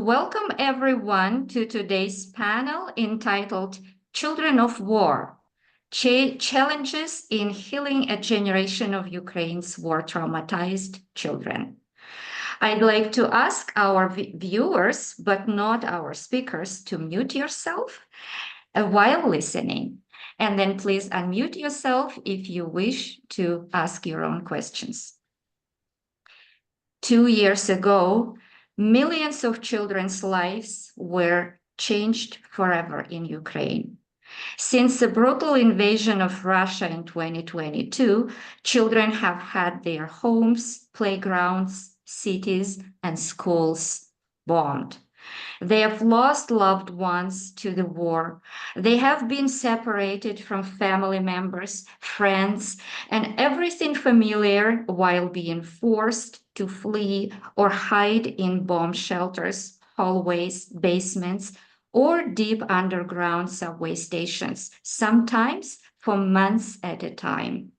Welcome everyone to today's panel entitled Children of War, Challenges in Healing a Generation of Ukraine's War-Traumatized Children. I'd like to ask our viewers, but not our speakers, to mute yourself while listening. And then please unmute yourself if you wish to ask your own questions. 2 years ago, millions of children's lives were changed forever in Ukraine. Since the brutal invasion of Russia in 2022, children have had their homes, playgrounds, cities, and schools bombed. They have lost loved ones to the war. They have been separated from family members, friends, and everything familiar while being forced to flee or hide in bomb shelters, hallways, basements, or deep underground subway stations, sometimes for months at a time.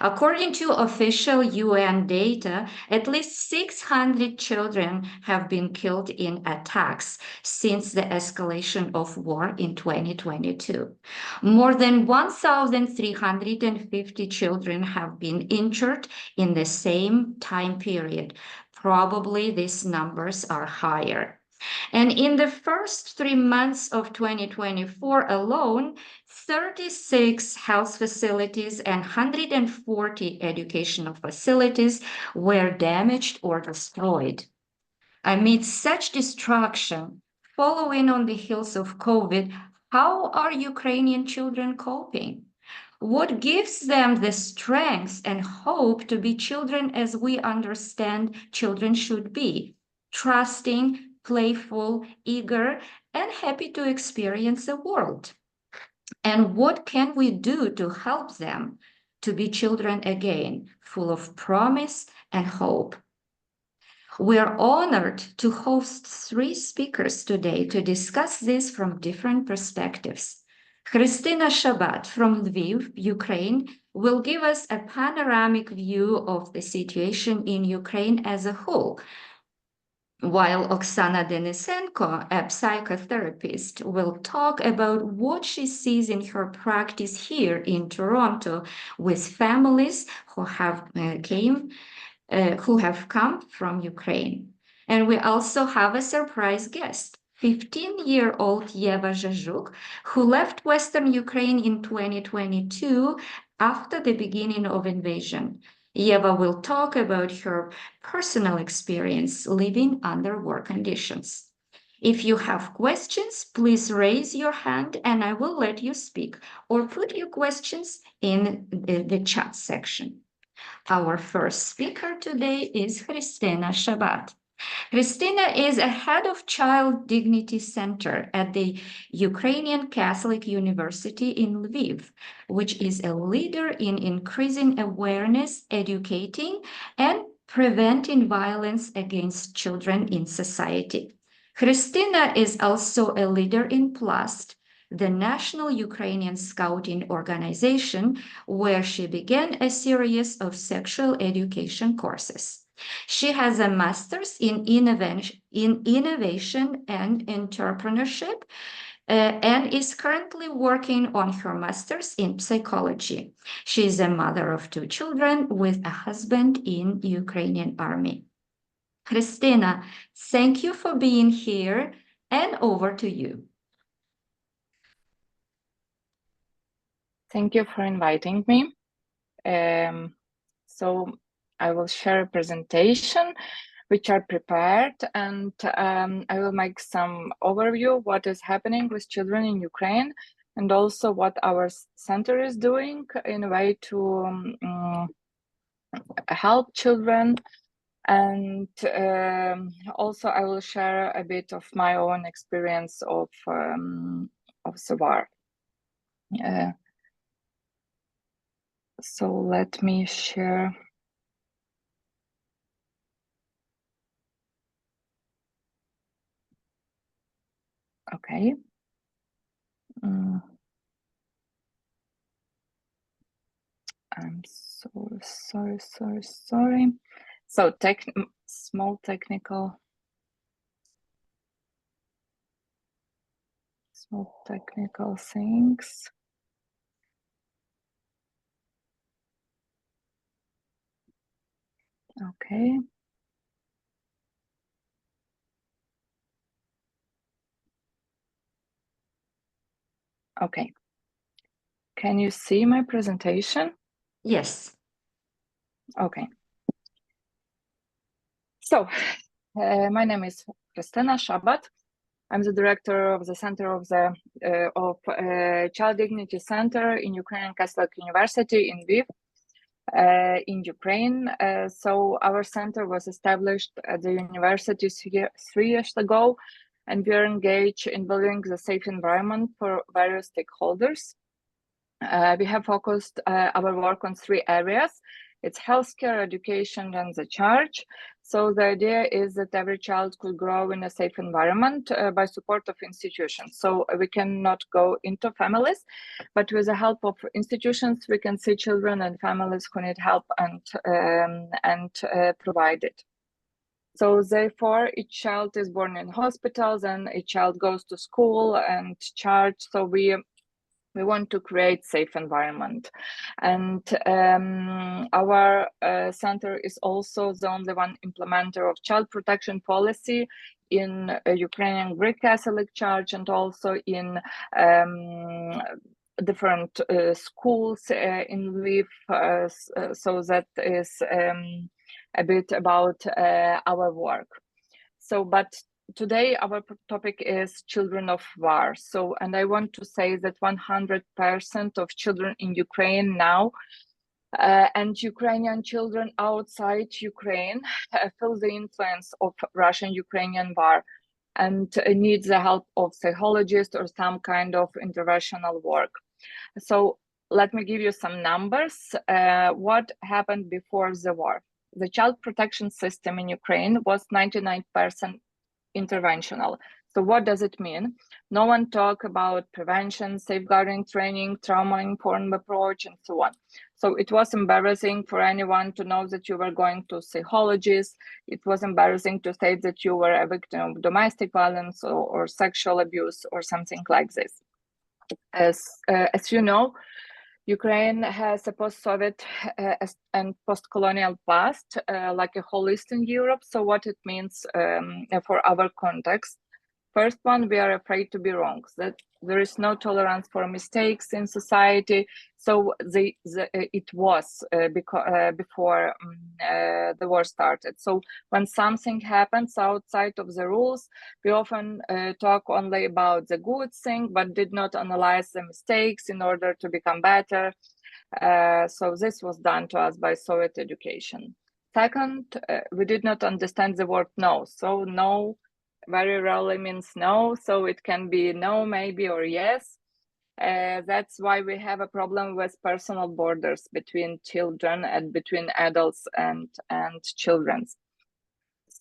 According to official UN data, at least 600 children have been killed in attacks since the escalation of war in 2022. More than 1,350 children have been injured in the same time period. Probably these numbers are higher. And in the first 3 months of 2024 alone, 36 health facilities and 140 educational facilities were damaged or destroyed. Amid such destruction, following on the heels of COVID, how are Ukrainian children coping? What gives them the strength and hope to be children as we understand children should be? Trusting, playful, eager, and happy to experience the world. And what can we do to help them to be children again, full of promise and hope? We are honored to host 3 speakers today to discuss this from different perspectives. Khrystyna Shabat from Lviv, Ukraine, will give us a panoramic view of the situation in Ukraine as a whole, while Oksana Denysenko, a psychotherapist, will talk about what she sees in her practice here in Toronto with families who have come from Ukraine. And we also have a surprise guest, 15-year-old Yeva Zhazhuk, who left Western Ukraine in 2022 after the beginning of invasion. Yeva will talk about her personal experience living under war conditions. If you have questions, please raise your hand and I will let you speak, or put your questions in the chat section. Our first speaker today is Khrystyna Shabat. Khrystyna is a head of Child Dignity Center at the Ukrainian Catholic University in Lviv, which is a leader in increasing awareness, educating, and preventing violence against children in society. Khrystyna is also a leader in PLAST, the National Ukrainian Scouting Organization, where she began a series of sexual education courses. She has a master's in innovation and entrepreneurship and is currently working on her master's in psychology. She is a mother of 2 children with a husband in the Ukrainian army. Khrystyna, thank you for being here, and over to you. Thank you for inviting me. So I will share a presentation which are prepared, and I will make some overview of what is happening with children in Ukraine, and also what our center is doing in a way to help children. And also I will share a bit of my own experience of the war. So let me share. Okay. I'm so sorry. So small technical. So technical things. Okay. Okay. Can you see my presentation? Yes. Okay. So, my name is Khrystyna Shabat. I'm the director of the Center of the Child Dignity Center in Ukrainian Catholic University in Lviv, in Ukraine. So our center was established at the university 3 years ago, and we are engaged in building the safe environment for various stakeholders. We have focused our work on 3 areas. It's healthcare, education, and the church. So the idea is that every child could grow in a safe environment by support of institutions. So we cannot go into families, but with the help of institutions, we can see children and families who need help and provide it. So therefore, each child is born in hospitals, and each child goes to school and church. So we want to create safe environment, and our center is also the only one implementer of child protection policy in Ukrainian Greek Catholic Church, and also in different schools in Lviv. So that is a bit about our work. So, but today our topic is children of war. So, and I want to say that 100% of children in Ukraine now and Ukrainian children outside Ukraine feel the influence of Russian-Ukrainian war and need the help of psychologists or some kind of interventional work. So let me give you some numbers. What happened before the war? The child protection system in Ukraine was 99% interventional. So what does it mean? No one talk about prevention, safeguarding training, trauma-informed approach, and so on. So it was embarrassing for anyone to know that you were going to psychologists. It was embarrassing to say that you were a victim of domestic violence or sexual abuse or something like this. As you know, Ukraine has a post-Soviet and post-colonial past, like a whole Eastern Europe. So what it means for our context. First one, we are afraid to be wrong, that there is no tolerance for mistakes in society. So it was before the war started. So when something happens outside of the rules, we often talk only about the good thing, but did not analyze the mistakes in order to become better. So this was done to us by Soviet education. Second, we did not understand the word no. So no very rarely means no, so it can be no, maybe, or yes. That's why we have a problem with personal borders between children and between adults and children.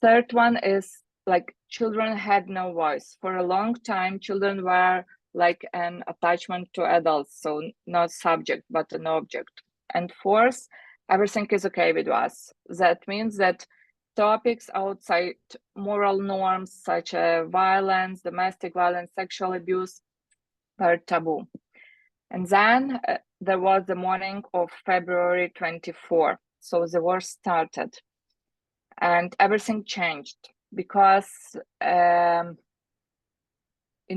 Third one is like children had no voice. For a long time, children were like an attachment to adults, so not subject, but an object. And fourth, everything is okay with us. That means that topics outside moral norms such as violence, domestic violence, sexual abuse were taboo. And then there was the morning of February 24. So the war started and everything changed because in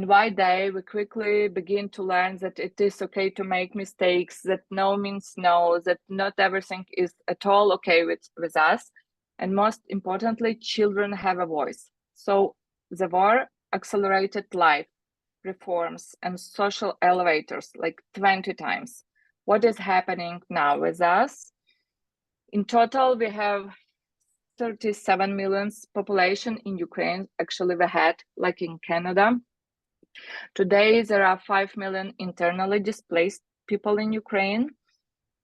White Day, we quickly begin to learn that it is okay to make mistakes, that no means no, that not everything is at all okay with us. And most importantly, children have a voice. So the war accelerated life, reforms, and social elevators like 20 times. What is happening now with us? In total, we have 37 million population in Ukraine. Actually, we had, like in Canada. Today, there are 5 million internally displaced people in Ukraine.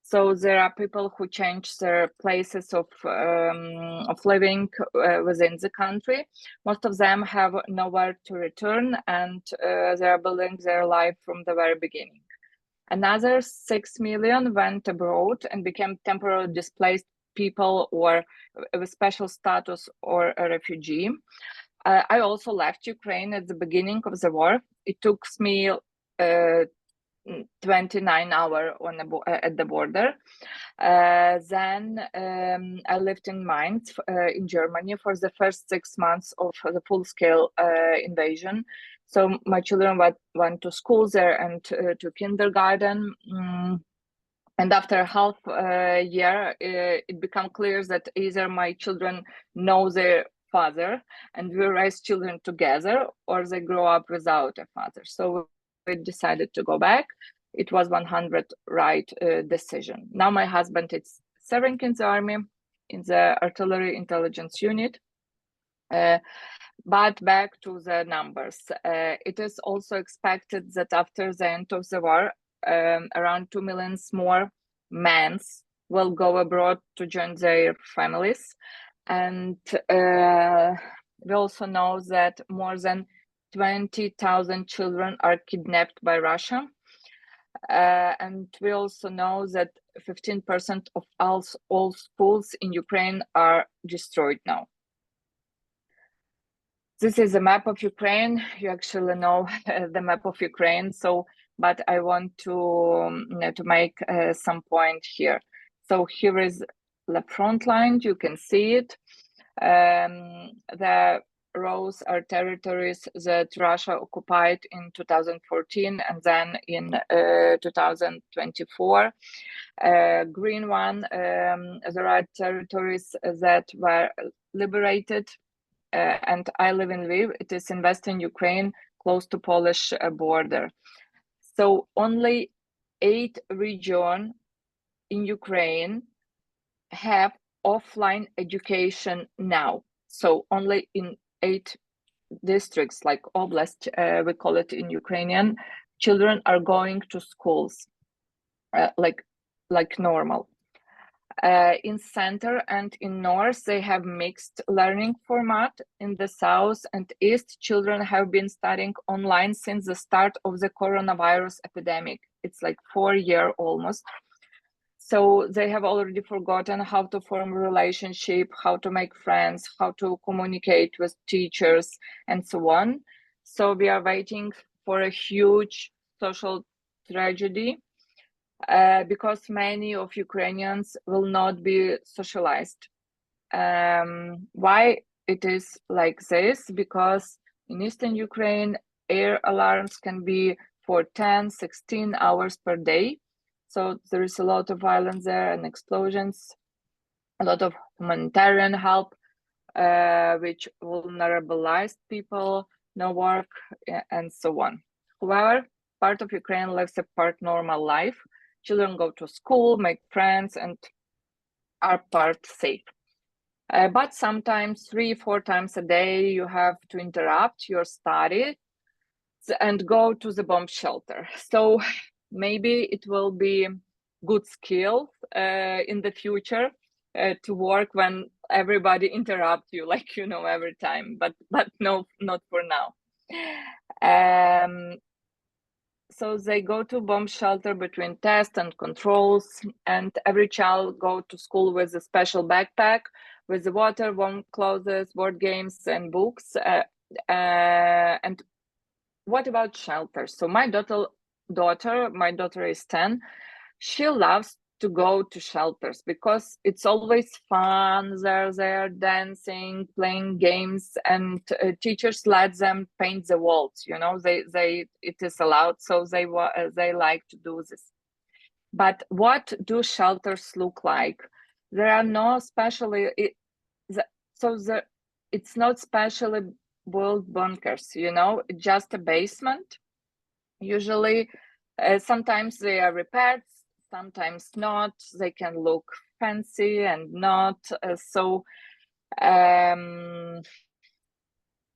So there are people who change their places of living within the country. Most of them have nowhere to return, and they are building their life from the very beginning. Another 6 million went abroad and became temporarily displaced people or with special status or a refugee. I also left Ukraine at the beginning of the war. It took me 29 hours at the border. Then I lived in Mainz in Germany for the first 6 months of the full-scale invasion. So my children went to school there and to kindergarten. And after half a year, it became clear that either my children know their father and we raise children together, or they grow up without a father. So we decided to go back. It was 100 right decision. Now my husband is serving in the army, in the artillery intelligence unit. But back to the numbers. It is also expected that after the end of the war, around 2 million more men will go abroad to join their families. And we also know that more than 20,000 children are kidnapped by Russia. And we also know that 15% of all schools in Ukraine are destroyed now. This is a map of Ukraine. You actually know the map of Ukraine. So, but I want to make some point here. So here is the front line. You can see it. The rows are territories that Russia occupied in 2014 and then in 2024. Green one, there are territories that were liberated. And I live in Lviv. It is in Western Ukraine, close to Polish border. So only 8 regions in Ukraine have offline education now. So only in 8 districts, like oblast, we call it in Ukrainian, children are going to schools like normal. In center and in north, they have mixed learning format. In the south and east, children have been studying online since the start of the coronavirus epidemic. It's like 4 years almost. So they have already forgotten how to form a relationship, how to make friends, how to communicate with teachers, and so on. So we are waiting for a huge social tragedy. Because many of Ukrainians will not be socialized. Why it is like this? Because in Eastern Ukraine, air alarms can be for 10, 16 hours per day. So there is a lot of violence there and explosions, a lot of humanitarian help, which vulnerabilized people, no work, and so on. However, part of Ukraine lives a part normal life. Children go to school, make friends, and are part safe. But sometimes 3-4 times a day, you have to interrupt your study and go to the bomb shelter. So maybe it will be good skill in the future to work when everybody interrupt you, like, every time, but no, not for now. So they go to bomb shelter between tests and controls, and every child go to school with a special backpack with the water, warm clothes, board games, and books. And what about shelters? So my daughter is 10. She loves to go to shelters because it's always fun. They're dancing, playing games, and teachers let them paint the walls. It is allowed, so they like to do this. But what do shelters look like? There are no specially it's not specially built bunkers. Just a basement. Usually, sometimes they are repaired, sometimes not. They can look fancy and not.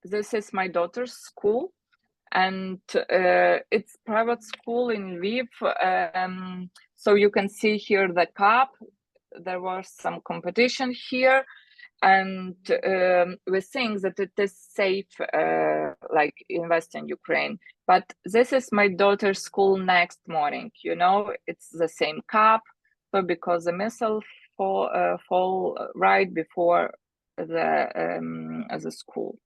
This is my daughter's school, and it's private school in Lviv. So you can see here the cup. There was some competition here, and we think that it is safe, like in Western Ukraine. But this is my daughter's school next morning. It's the same cup, so because the missile fall right before the school.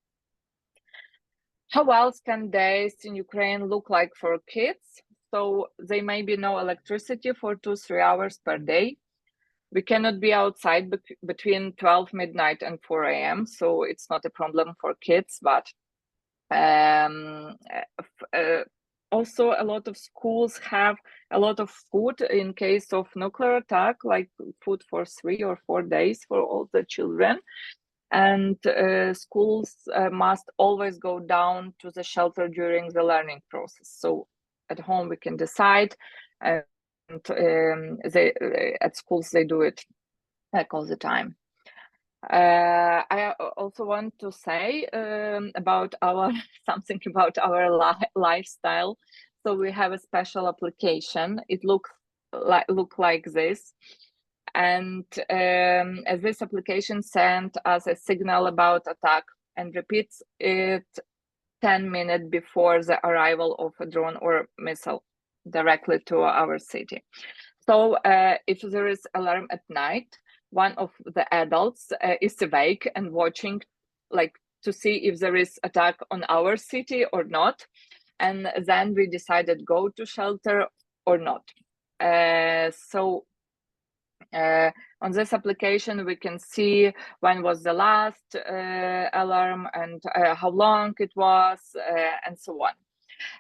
How else can days in Ukraine look like for kids? So they may be no electricity for 2-3 hours per day. We cannot be outside between 12 midnight and 4 a.m. So it's not a problem for kids, but also a lot of schools have a lot of food in case of nuclear attack, like food for 3 or 4 days for all the children. And schools must always go down to the shelter during the learning process. So at home we can decide, and at schools they do it like all the time. I also want to say about our something about our lifestyle. So we have a special application. It look like this, and this application sent us a signal about attack and repeats it 10 minutes before the arrival of a drone or missile directly to our city. So if there is alarm at night, one of the adults is awake and watching, like, to see if there is attack on our city or not. And then we decided go to shelter or not. So on this application, we can see when was the last alarm and how long it was, and so on.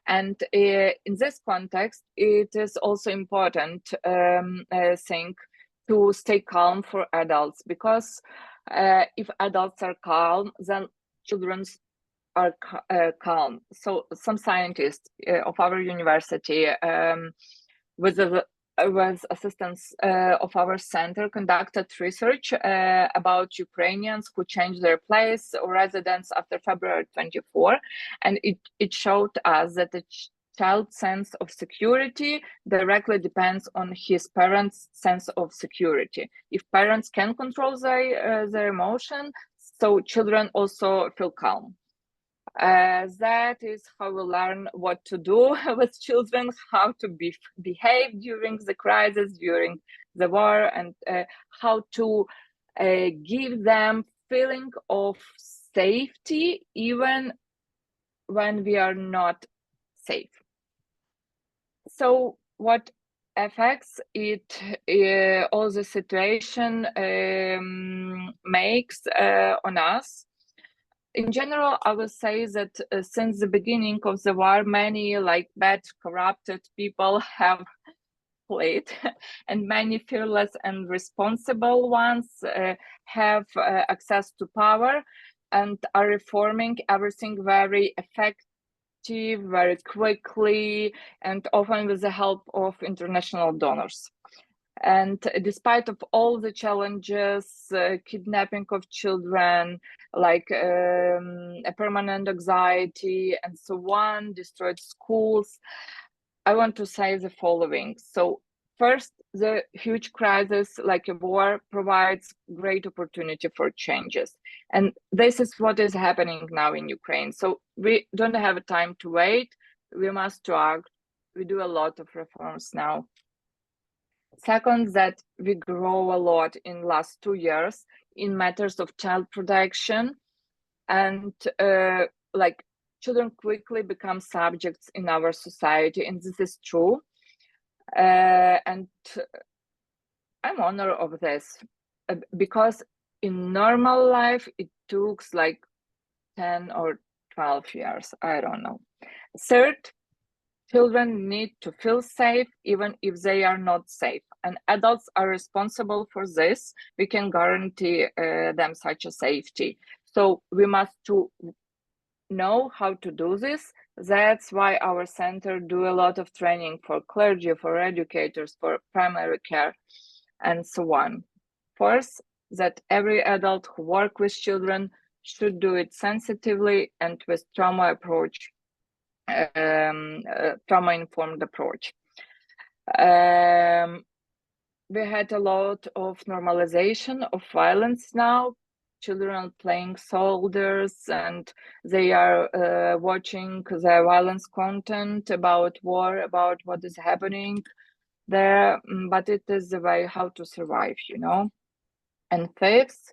And in this context, it is also important, I think, to stay calm for adults, because if adults are calm, then children are calm. So some scientists of our university, with assistance of our center, conducted research about Ukrainians who changed their place or residence after February 24, and it showed us that the child's sense of security directly depends on his parents' sense of security. If parents can control their emotion, so children also feel calm. That is how we learn what to do with children, how to behave during the crisis, during the war, and how to give them feeling of safety even when we are not safe. So what affects it, all the situation makes on us? In general, I would say that since the beginning of the war, many bad, corrupted people have played, and many fearless and responsible ones have access to power and are reforming everything very effective, very quickly, and often with the help of international donors. And despite of all the challenges, kidnapping of children, a permanent anxiety and so on, destroyed schools, I want to say the following. So first, the huge crisis like a war provides great opportunity for changes. And this is what is happening now in Ukraine. So we don't have time to wait. We must act. We do a lot of reforms now. Second, that we grow a lot in last 2 years in matters of child protection, and children quickly become subjects in our society, and this is true. And I'm honored of this because in normal life it took 10 or 12 years, I don't know. Third, children need to feel safe even if they are not safe, and adults are responsible for this. We can guarantee them such a safety. So we must know how to do this. That's why our center do a lot of training for clergy, for educators, for primary care, and so on. Fourth, that every adult who works with children should do it sensitively and with trauma-informed approach. We had a lot of normalization of violence now. Children playing soldiers, and they are watching the violence content about war, about what is happening there. But it is the way how to survive, you know. And fifth,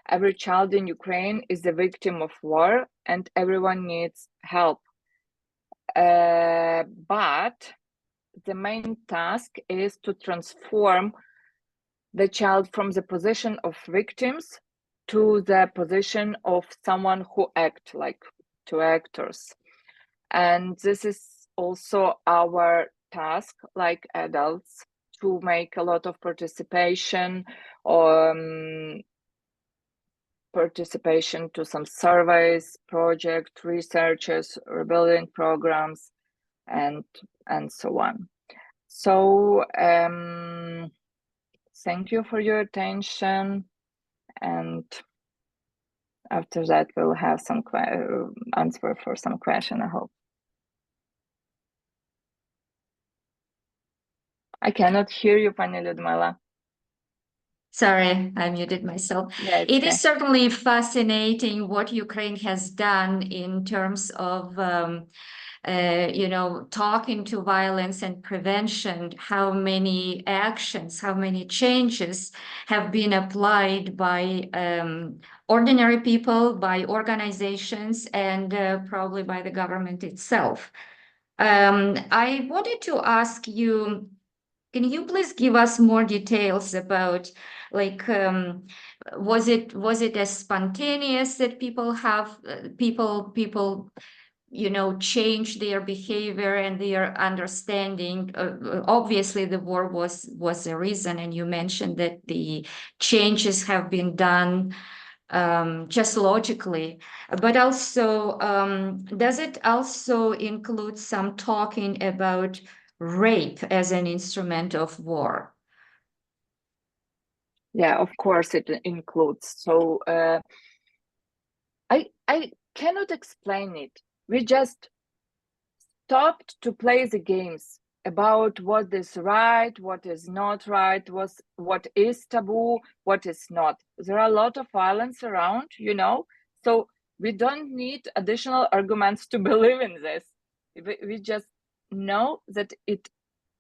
every child in Ukraine is a victim of war, and everyone needs help. But the main task is to transform the child from the position of victims to the position of someone who act like two actors. And this is also our task, like adults, to make a lot of participation to some surveys, project researches, rebuilding programs, and so on. So thank you for your attention, and after that we'll have some answer for some question, I hope. I cannot hear you, Pani Ludmila. Sorry, I muted myself. Yeah, it's It okay. is certainly fascinating what Ukraine has done in terms of, talking to violence and prevention, how many actions, how many changes have been applied by ordinary people, by organizations, and probably by the government itself. I wanted to ask you, can you please give us more details about, like, was it as spontaneous that people change their behavior and their understanding? Obviously, the war was a reason, and you mentioned that the changes have been done just logically, but also does it also include some talking about rape as an instrument of war? Yeah, of course it includes. So I cannot explain it. We just stopped to play the games about what is right, what is not right, what is taboo, what is not. There are a lot of violence around, so we don't need additional arguments to believe in this. We just know that it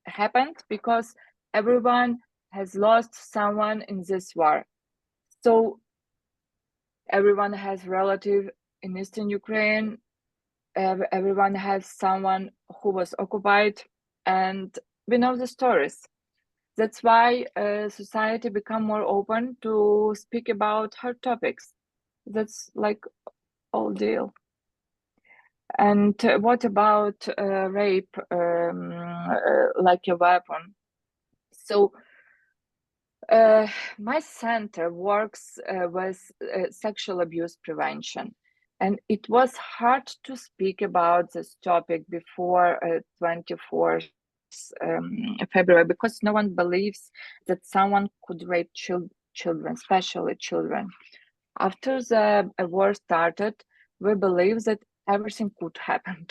happened because everyone has lost someone in this war. So everyone has relative in Eastern Ukraine, everyone has someone who was occupied, and we know the stories. That's why society become more open to speak about hard topics. That's like all deal. And what about rape, like a weapon? So my center works with sexual abuse prevention, and it was hard to speak about this topic before 24th February, because no one believes that someone could rape children, especially children. After the war started, we believe that everything could happen.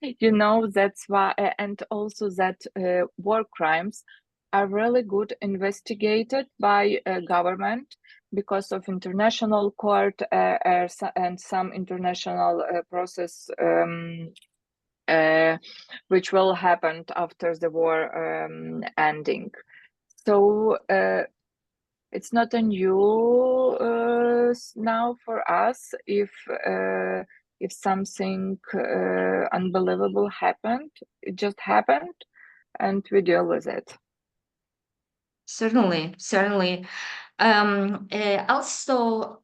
That's why, and also that war crimes are really good investigated by government because of international court and some international process which will happen after the war ending. So it's not a new now for us if something unbelievable happened. It just happened, and we deal with it. Certainly, certainly. Also,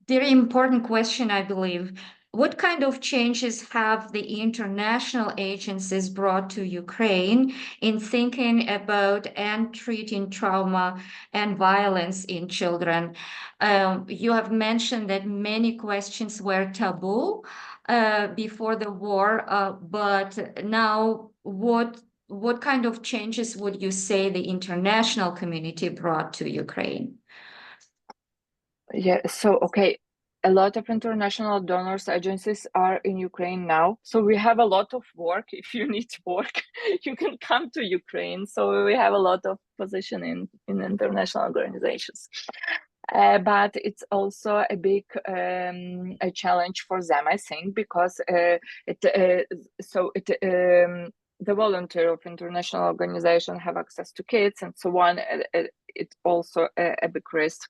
very important question, I believe. What kind of changes have the international agencies brought to Ukraine in thinking about and treating trauma and violence in children? You have mentioned that many questions were taboo before the war, but now what kind of changes would you say the international community brought to Ukraine? Yeah, so okay, a lot of international donors agencies are in Ukraine now. So we have a lot of work. If you need work, you can come to Ukraine. So we have a lot of position in international organizations. But it's also a big a challenge for them, I think, because the volunteer of international organization have access to kids and so on. It's also a big risk.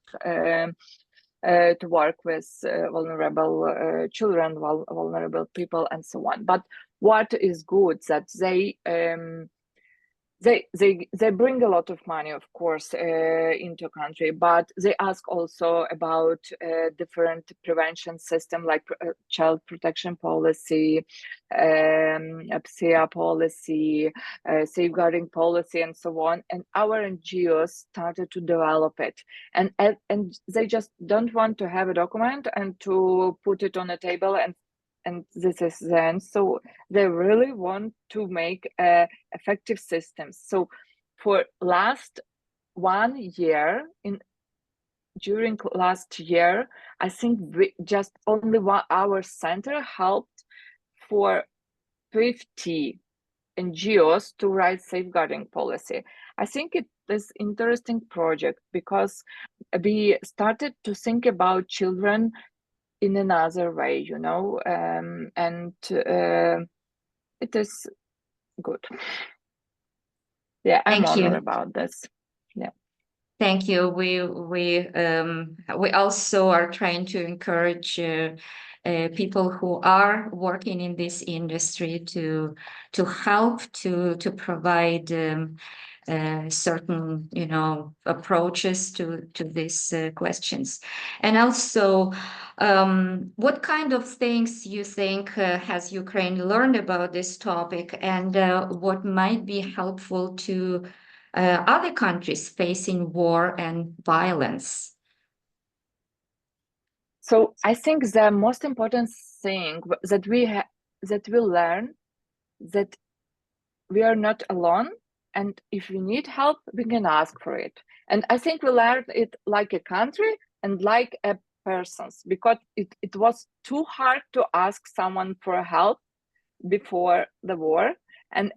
to work with vulnerable children, vulnerable people, and so on. But what is good that they bring a lot of money, of course, into country, but they ask also about different prevention system like child protection policy, PSEA policy, safeguarding policy, and so on. And our NGOs started to develop it, and they just don't want to have a document and to put it on a table and this is then. So they really want to make effective systems. So for last 1 year, during last year, I think we just only our center helped for 50 NGOs to write safeguarding policy. I think it is interesting project because we started to think about children in another way, you know, and it is good. Yeah, I'm Thank honored you. about this. Yeah. Thank you. We also are trying to encourage people who are working in this industry to help to provide certain approaches to these questions, and also what kind of things you think has Ukraine learned about this topic, and what might be helpful to other countries facing war and violence? So I think the most important thing that we learn that we are not alone, and if we need help, we can ask for it. And I think we learned it like a country and like a persons, because it was too hard to ask someone for help before the war, and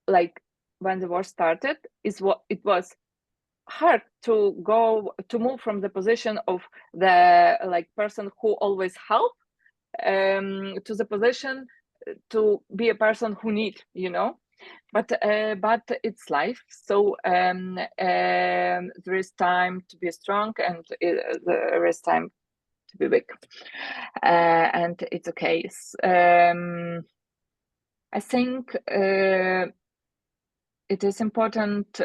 like when the war started, it was hard to move from the position of the like person who always help to the position to be a person who need, you know. But it's life. So there is time to be strong, and there is time to be weak, and it's okay. I think it is important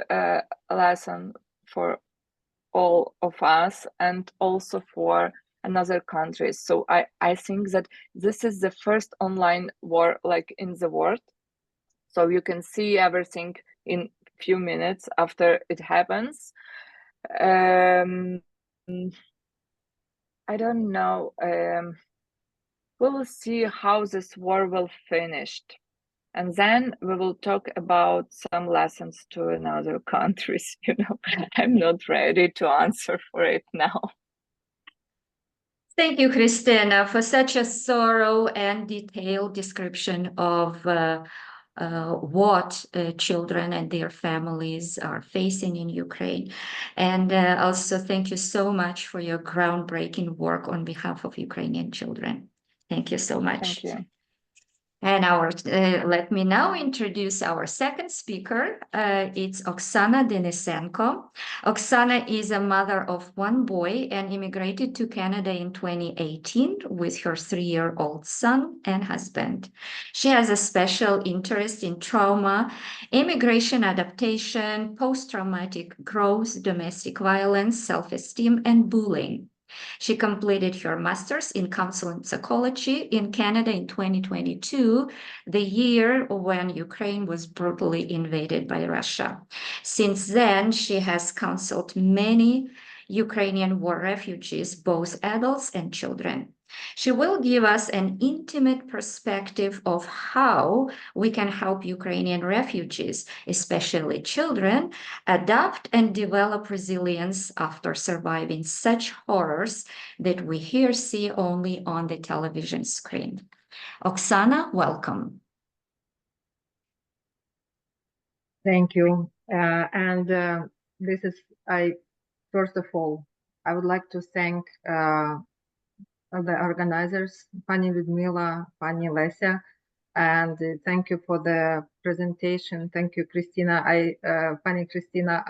lesson for all of us and also for another countries. So I think that this is the first online war like in the world. So you can see everything in few minutes after it happens. I don't know. We will see how this war will finish. And then we will talk about some lessons to another countries, you know. I'm not ready to answer for it now. Thank you, Khrystyna, for such a thorough and detailed description of what children and their families are facing in Ukraine. And also thank you so much for your groundbreaking work on behalf of Ukrainian children. Thank you so much. Thank you. And let me now introduce our second speaker. It's Oksana Denysenko. Oksana is a mother of one boy and immigrated to Canada in 2018 with her 3-year-old son and husband. She has a special interest in trauma, immigration adaptation, post-traumatic growth, domestic violence, self-esteem, and bullying. She completed her master's in counseling psychology in Canada in 2022, the year when Ukraine was brutally invaded by Russia. Since then, she has counseled many Ukrainian war refugees, both adults and children. She will give us an intimate perspective of how we can help Ukrainian refugees, especially children, adapt and develop resilience after surviving such horrors that we here see only on the television screen. Oksana, welcome. Thank you. First of all, I would like to thank the organizers, Pani Ludmila, Pani Lesia, and thank you for the presentation. Thank you, Khrystyna. Pani Khrystyna,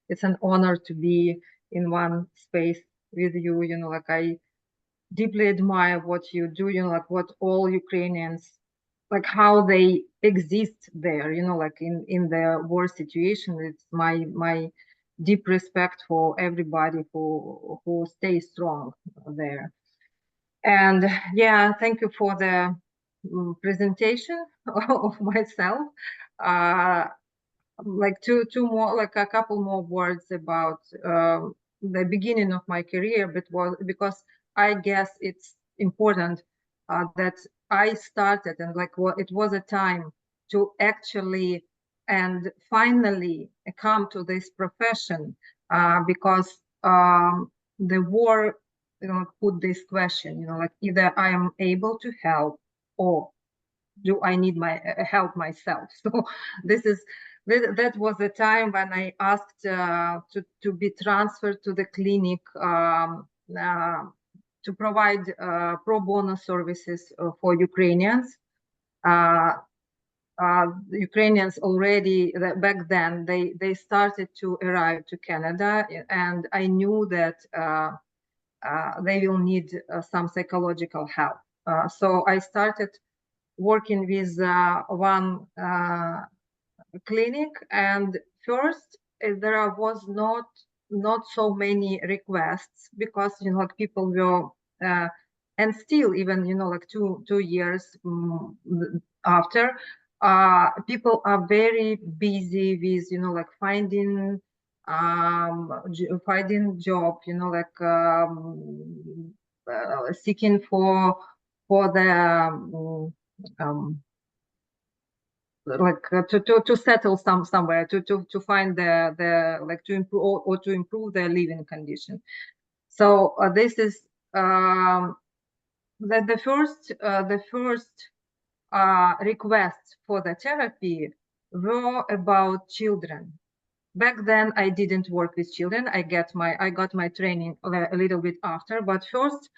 it's an honor to be in one space with you. You know, like I deeply admire what you do. You know, like what all Ukrainians, like how they exist there. You know, like in the war situation. It's my deep respect for everybody who stays strong there. And yeah, thank you for the presentation of myself. Like two more, like a couple more words about the beginning of my career, but was because I guess it's important that I started, and like it was a time to actually and finally come to this profession because the war, you know, put this question, you know, like either I am able to help or do I need my help myself? So this is that was the time when I asked to be transferred to the clinic to provide pro bono services for Ukrainians. Ukrainians already back then they started to arrive to Canada, and I knew that they will need some psychological help. So I started working with one clinic, and first there was not so many requests because, you know, like people were and still even, you know, like two years after, people are very busy with, you know, like finding job, you know, like seeking for the like to settle somewhere to find the like to improve or to improve their living condition. So this is the first requests for the therapy were about children. Back then I didn't work with children. I got my training a little bit after, but first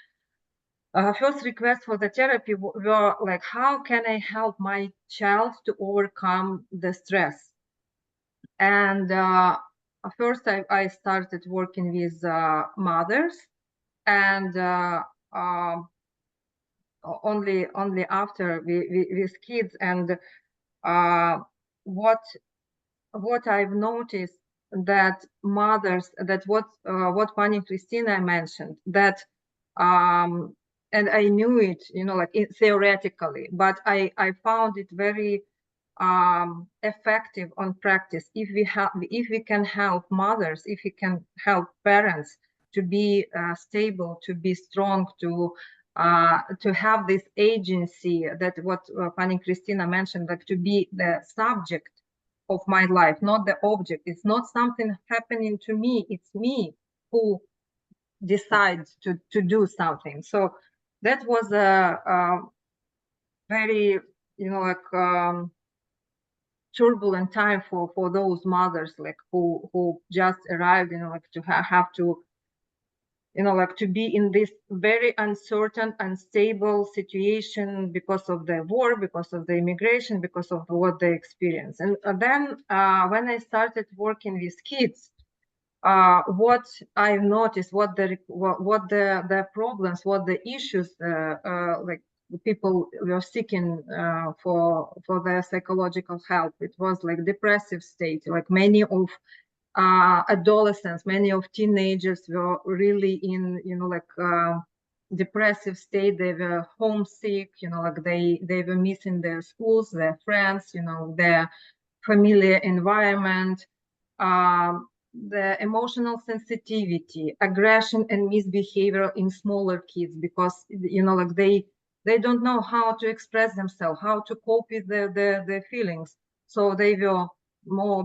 requests for the therapy were like, how can I help my child to overcome the stress? And first I started working with mothers, and only after with kids. And what I've noticed that mothers, that what Pani Khrystyna mentioned, that and I knew it, you know, like theoretically, but I found it very effective on practice. If we can help mothers, if we can help parents to be stable, to be strong, to have this agency, that what Pani Khrystyna mentioned, like to be the subject of my life, not the object. It's not something happening to me. It's me who decides to do something. So that was a very, you know, like turbulent time for those mothers, like who just arrived, you know, like to have to, you know, like to be in this very uncertain, unstable situation because of the war, because of the immigration, because of what they experience. And then when I started working with kids, what I've noticed, what the problems, what the issues, like people were seeking for their psychological help. It was like depressive state, like many of adolescents, many of teenagers were really in, you know, like depressive state. They were homesick, you know, like they were missing their schools, their friends, you know, their familiar environment, the emotional sensitivity, aggression and misbehavior in smaller kids, because, you know, like they don't know how to express themselves, how to cope with their feelings. So they were more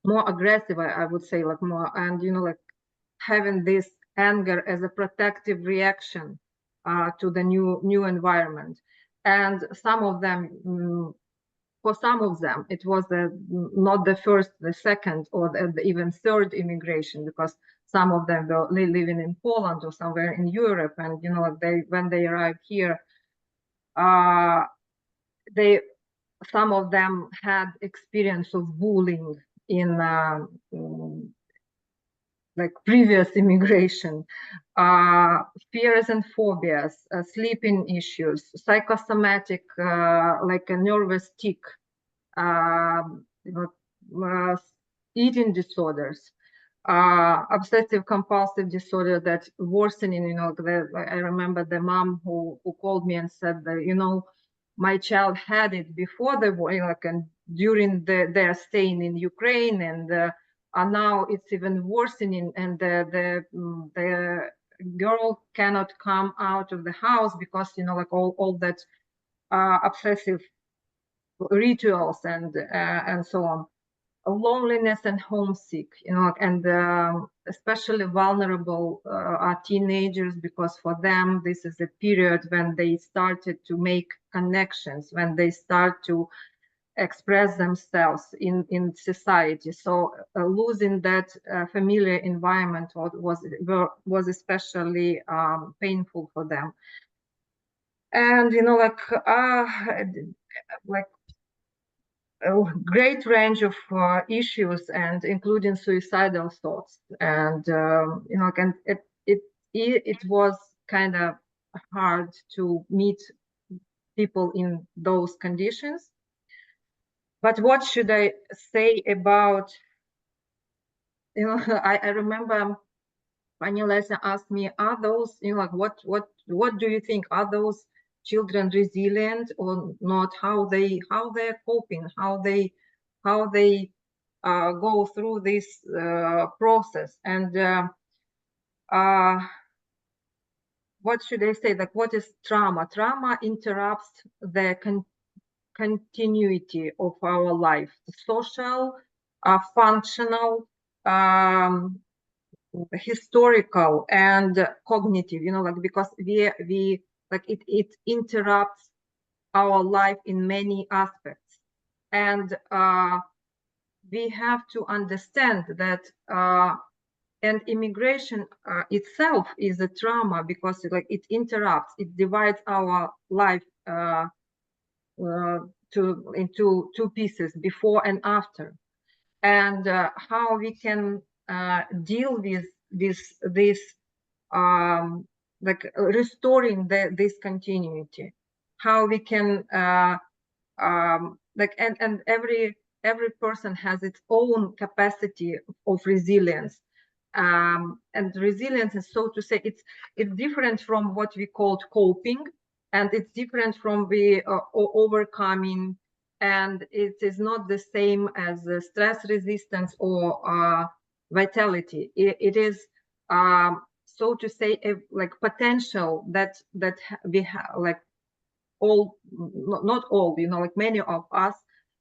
more aggressive, I would say, like more, and, you know, like having this anger as a protective reaction to the new environment. And some of them, for some of them, it was not the first, the second, or the even third immigration, because some of them were living in Poland or somewhere in Europe, and, you know, when they arrived here, some of them had experience of bullying in like previous immigration, fears and phobias, sleeping issues, psychosomatic, like a nervous tic, eating disorders, obsessive compulsive disorder that worsening, I remember the mom who called me and said that, my child had it before the war, and during their staying in Ukraine, and now it's even worsening, and the girl cannot come out of the house because, all that obsessive rituals and so on. Loneliness and homesick, and especially vulnerable are teenagers, because for them this is a period when they started to make connections, when they start to express themselves in society. So losing that familiar environment was especially painful for them. And like a great range of issues, and including suicidal thoughts, and and it was kind of hard to meet people in those conditions. But what should I say about, I remember Pani Lesa asked me, are those, what do you think, are those children resilient or not? How they're coping, how they go through this process? And what should I say? Like, what is trauma? Trauma interrupts the continuity of our life, the social, functional, historical, and cognitive, because we like it interrupts our life in many aspects. And we have to understand that and immigration itself is a trauma, because it interrupts, it divides our life into two pieces, before and after. And how we can deal with this like restoring this continuity, how we can like and every person has its own capacity of resilience, and resilience is, so to say, it's different from what we called coping, and it's different from the overcoming, and it is not the same as stress resistance or vitality. It is so to say like potential that we have, like all, not all, like many of us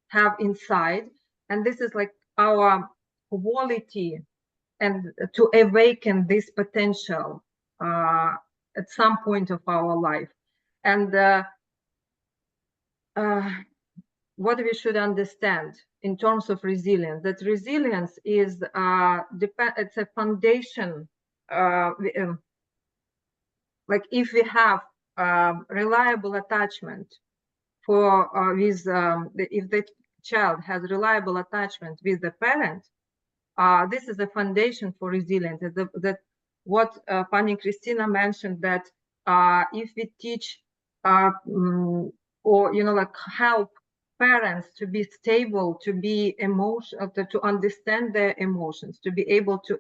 have inside, and this is like our quality, and to awaken this potential at some point of our life. And what we should understand in terms of resilience, that resilience is it's a foundation. Like if we have reliable attachment for with if the child has reliable attachment with the parent, this is the foundation for resilience. That what Pani Khrystyna mentioned, that if we teach or like help parents to be stable, to be emotional, to understand their emotions, to be able to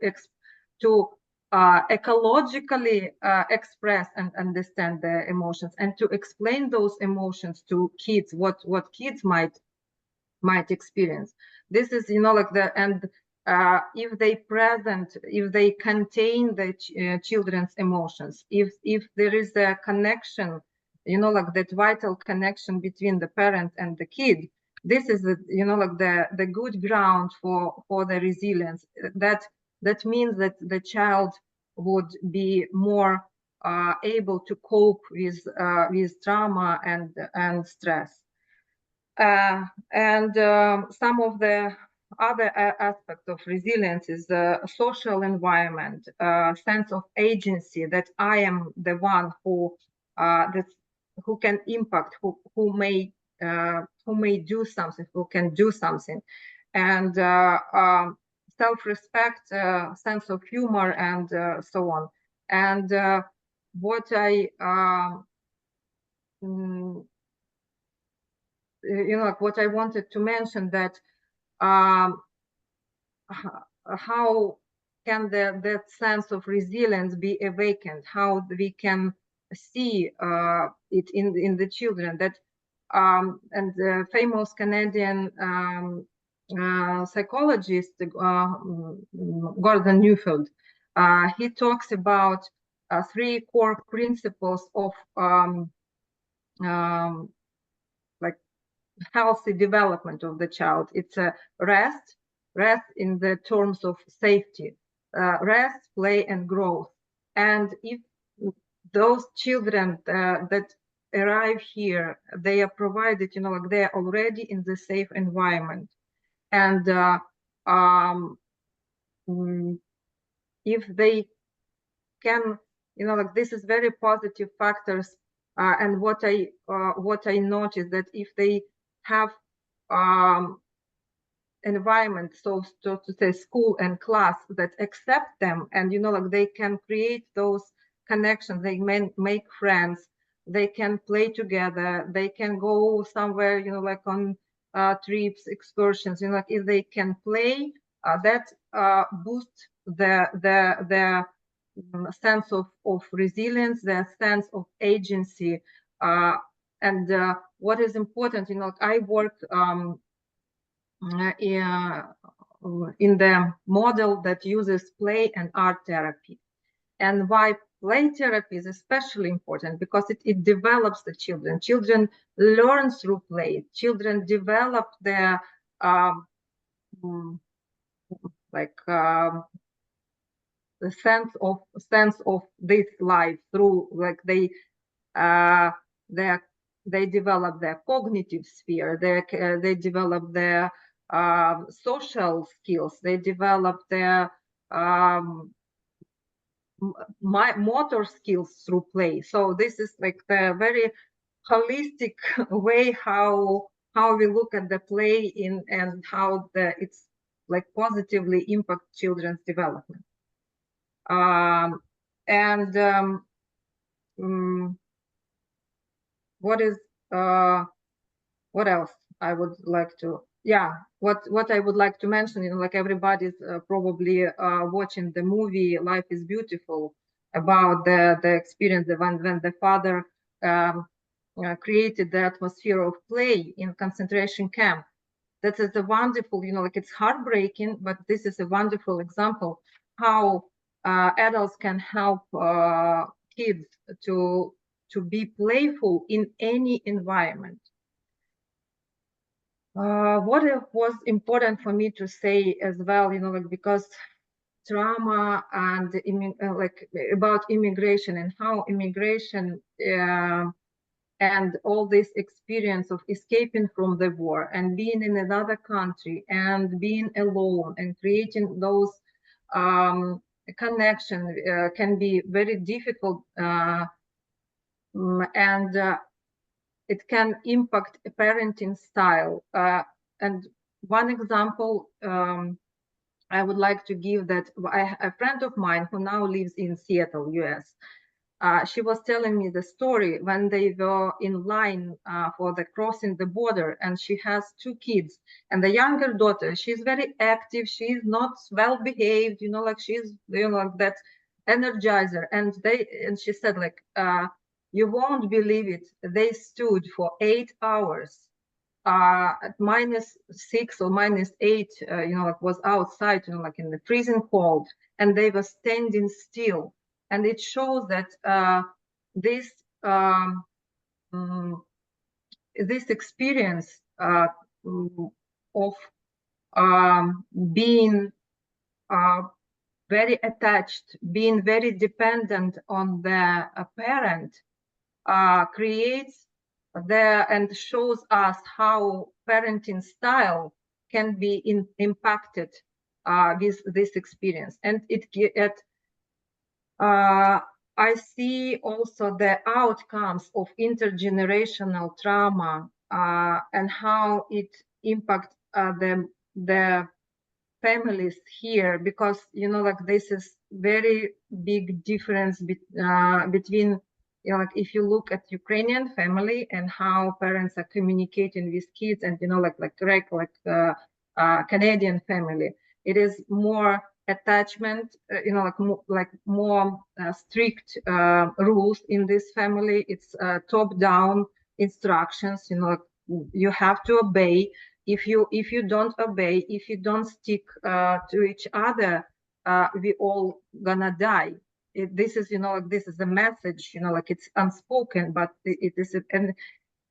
ecologically express and understand their emotions, and to explain those emotions to kids, what kids might experience. This is like the, and if they contain the children's emotions, if there is a connection, like that vital connection between the parent and the kid, this is the, like the good ground for the resilience. That means that the child would be more able to cope with trauma and stress. And some of the other aspects of resilience is the social environment, sense of agency, that I am the one who can impact, who may do something, who can do something. and self-respect, sense of humor, and so on. And what I what I wanted to mention, that how can that sense of resilience be awakened? How we can see it in the children? That and the famous Canadian psychologist Gordon Neufeld, he talks about 3 core principles of like healthy development of the child. It's a rest in the terms of safety, rest, play, and growth. And if those children that arrive here, they are provided, like they're already in the safe environment. And if they can, like this is very positive factors. And what I noticed, that if they have environment, so to say, school and class that accept them, and like they can create those connections, they make friends, they can play together, they can go somewhere, like on trips, excursions, like if they can play, that boosts the sense of resilience, their sense of agency. And what is important, I work in the model that uses play and art therapy. And why play therapy is especially important, because it develops the children. Children learn through play. Children develop their the sense of this life through, like they develop their cognitive sphere, they develop their social skills, they develop their motor skills through play. So this is like the very holistic way how we look at the play in, and how it's like positively impact children's development. What else I would like to, what I would like to mention, like everybody's probably watching the movie Life is Beautiful, about the experience when the father created the atmosphere of play in concentration camp. That is a wonderful, like it's heartbreaking, but this is a wonderful example how adults can help kids to be playful in any environment. What was important for me to say as well, like because trauma and like about immigration, and how immigration and all this experience of escaping from the war and being in another country and being alone and creating those connections can be very difficult, and it can impact a parenting style. And one example I would like to give, that a friend of mine who now lives in Seattle, US, she was telling me the story when they were in line for the crossing the border, and she has 2 kids. And the younger daughter, she's very active, she's not well behaved, like she's, like that energizer. And she said, like, you won't believe it, they stood for 8 hours at -6 or -8, it was outside, like in the freezing cold, and they were standing still. And it shows that this experience of being very attached, being very dependent on the parent, creates and shows us how parenting style can be impacted with this experience. And I see also the outcomes of intergenerational trauma and how it impacts the the families here, because like this is very big difference between like if you look at Ukrainian family and how parents are communicating with kids, and Canadian family, it is more attachment, like more strict rules in this family. It's top-down instructions, like you have to obey. If you don't obey, if you don't stick to each other, we all gonna die. This is this is a message, like it's unspoken, but it is, and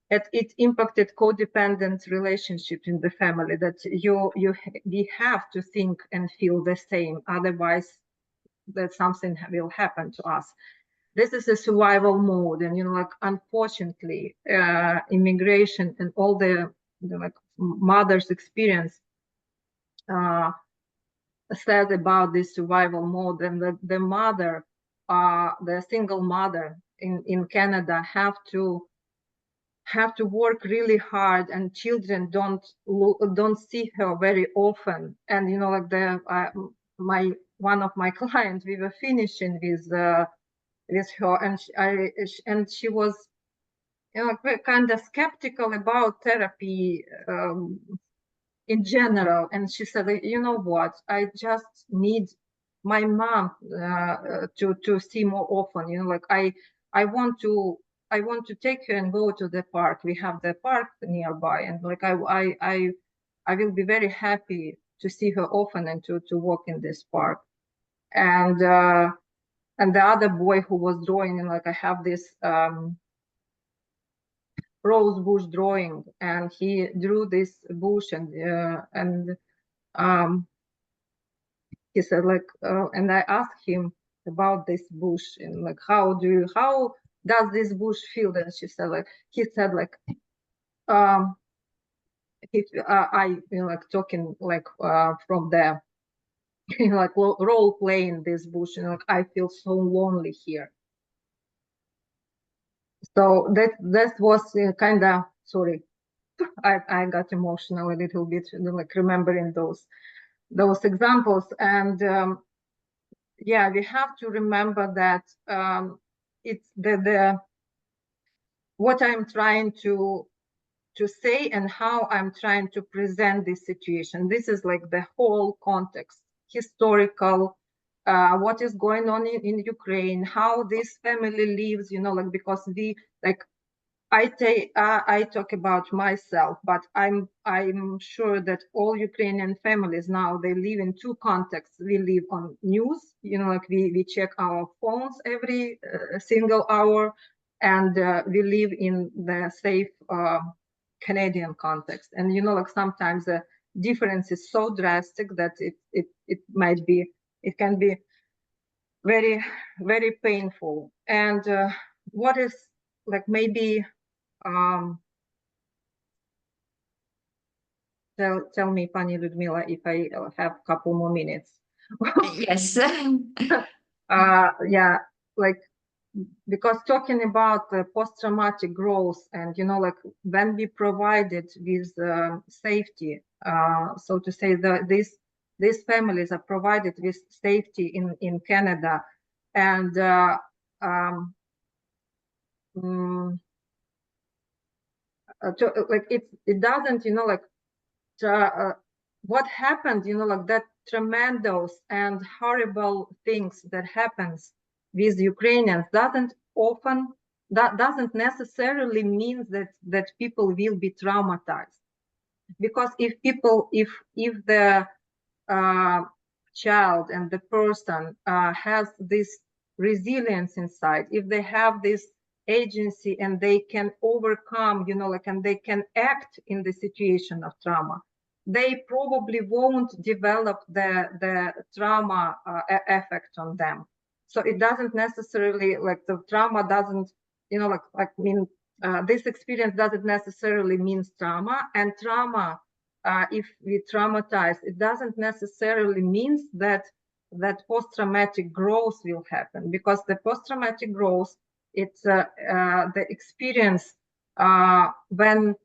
it impacted codependent relationship in the family, that we have to think and feel the same, otherwise that something will happen to us. This is a survival mode, and like unfortunately immigration and all the like mother's experience said about this survival mode, and the mother, the single mother in Canada have to work really hard, and children don't see her very often. And like one of my clients, we were finishing with her, and she was kind of skeptical about therapy in general. And she said, you know what, I just need my mom to see more often. Like I want to take her and go to the park. We have the park nearby, and like I will be very happy to see her often and to walk in this park. And the other boy who was drawing, and like I have this rose bush drawing, and he drew this bush, and he said like, and I asked him about this bush, and like how does this bush feel? And he said like I like talking like from the like role playing this bush, and like I feel so lonely here. So that was kind of, sorry, I got emotional a little bit, like remembering those examples. And yeah, we have to remember that it's the what I'm trying to say and how I'm trying to present this situation. This is like the whole context, historical, what is going on in Ukraine, how this family lives, like because we like I talk about myself, but I'm sure that all Ukrainian families now, they live in two contexts. We live on news, like we check our phones every single hour, and we live in the safe Canadian context. And like sometimes the difference is so drastic that it can be very, very painful. And what is like maybe tell me, Pani Ludmila, if I have a couple more minutes. Yes. Yeah, like because talking about post-traumatic growth, and like when we provided with safety, so to say, these families are provided with safety in Canada, and like it doesn't, like what happened, like that tremendous and horrible things that happens with Ukrainians doesn't necessarily mean that people will be traumatized. Because if the child and the person has this resilience inside, if they have this agency and they can overcome, like, and they can act in the situation of trauma, they probably won't develop the trauma effect on them. So it doesn't necessarily, like, the trauma doesn't, mean this experience doesn't necessarily mean trauma. And trauma, if we traumatize, it doesn't necessarily mean that post-traumatic growth will happen, because the post-traumatic growth, it's the experience when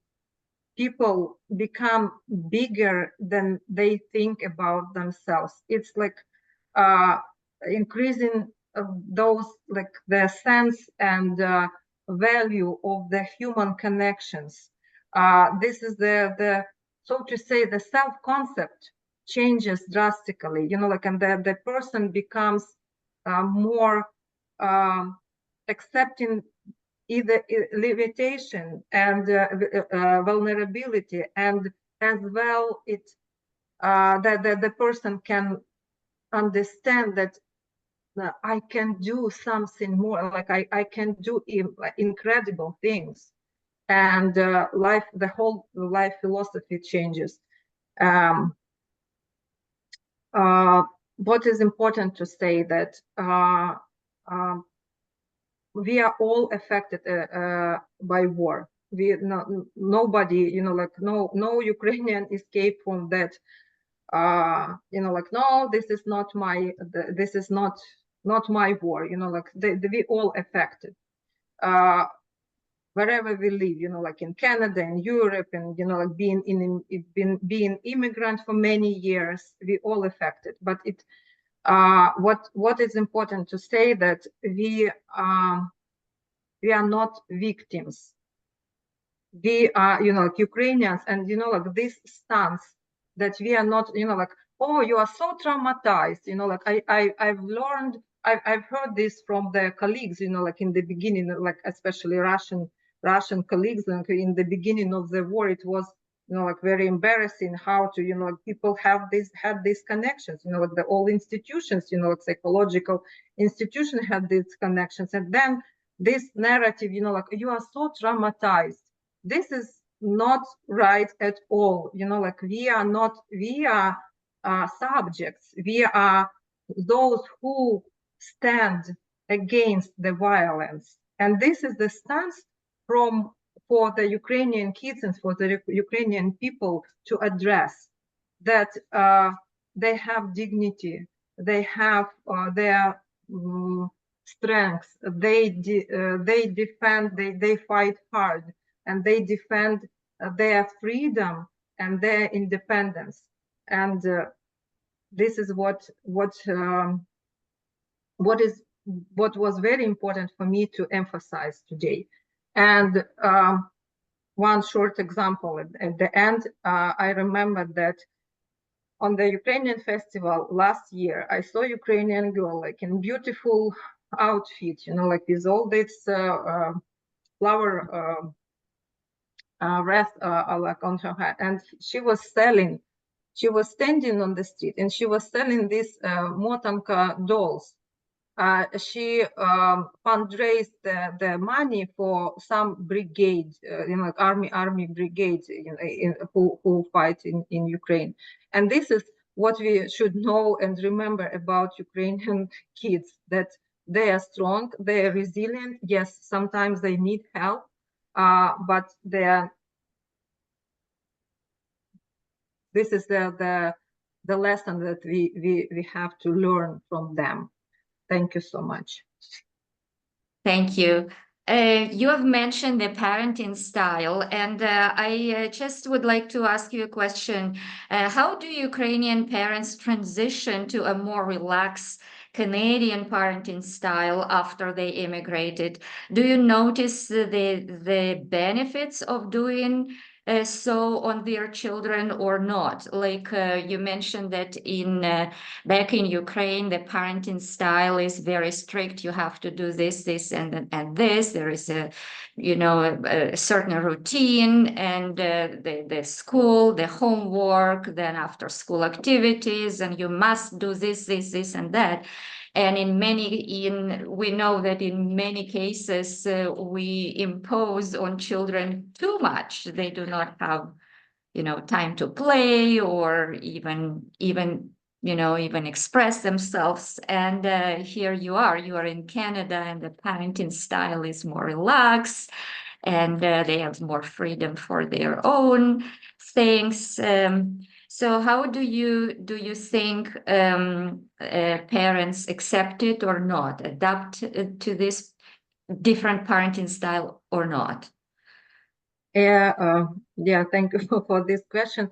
people become bigger than they think about themselves. It's like increasing those, like the sense and value of the human connections. This is the so to say, the self-concept changes drastically, you know, like, and the person becomes more accepting either limitation and vulnerability, and as well it that the person can understand that I can do something more, like I can do incredible things, and life, the whole life philosophy changes. What is important to say that we are all affected by war. Nobody, you know, like no Ukrainian escape from that. You know, like, no, this is not my war. You know, like we all affected. Wherever we live, you know, like in Canada, in Europe, and you know, like being immigrant for many years, we all affected. But it what is important to say that we are not victims. We are, you know, like Ukrainians, and you know, like this stance that we are not, you know, like, oh, you are so traumatized, you know, like I've learned, I've heard this from the colleagues, you know, like in the beginning, like especially Russian colleagues, like in the beginning of the war, it was, you know, like very embarrassing how to, you know, like people had these connections, you know, like the all institutions, you know, like psychological institution had these connections, and then this narrative, you know, like you are so traumatized. This is not right at all. You know, like we are subjects. We are those who stand against the violence. And this is the stance for the Ukrainian kids and for the Ukrainian people to address that they have dignity, they have their strengths, they defend, they fight hard, and they defend their freedom and their independence. And this is what was very important for me to emphasize today. And one short example at the end, I remember that on the Ukrainian festival last year, I saw Ukrainian girl like in beautiful outfit, you know, like with all this flower wreath like on her head, and she was standing on the street, and she was selling these Motanka dolls. She fundraised the money for some brigade, you know, like army brigade, you know, who fight in Ukraine. And this is what we should know and remember about Ukrainian kids, that they are strong, they are resilient. Yes, sometimes they need help, but this is the lesson that we have to learn from them. Thank you so much. Thank you. You have mentioned the parenting style, and I just would like to ask you a question. How do Ukrainian parents transition to a more relaxed Canadian parenting style after they immigrated? Do you notice the benefits of doing so on their children or not? Like you mentioned that back in Ukraine, the parenting style is very strict. You have to do this, and this. There is a certain routine, and the school, the homework, then after school activities, and you must do this, and that. And we know that in many cases, we impose on children too much. They do not have, time to play or even express themselves. And here you are in Canada, and the parenting style is more relaxed, and they have more freedom for their own things. So how do you think parents accept it or not, adapt to this different parenting style or not? Yeah, thank you for this question.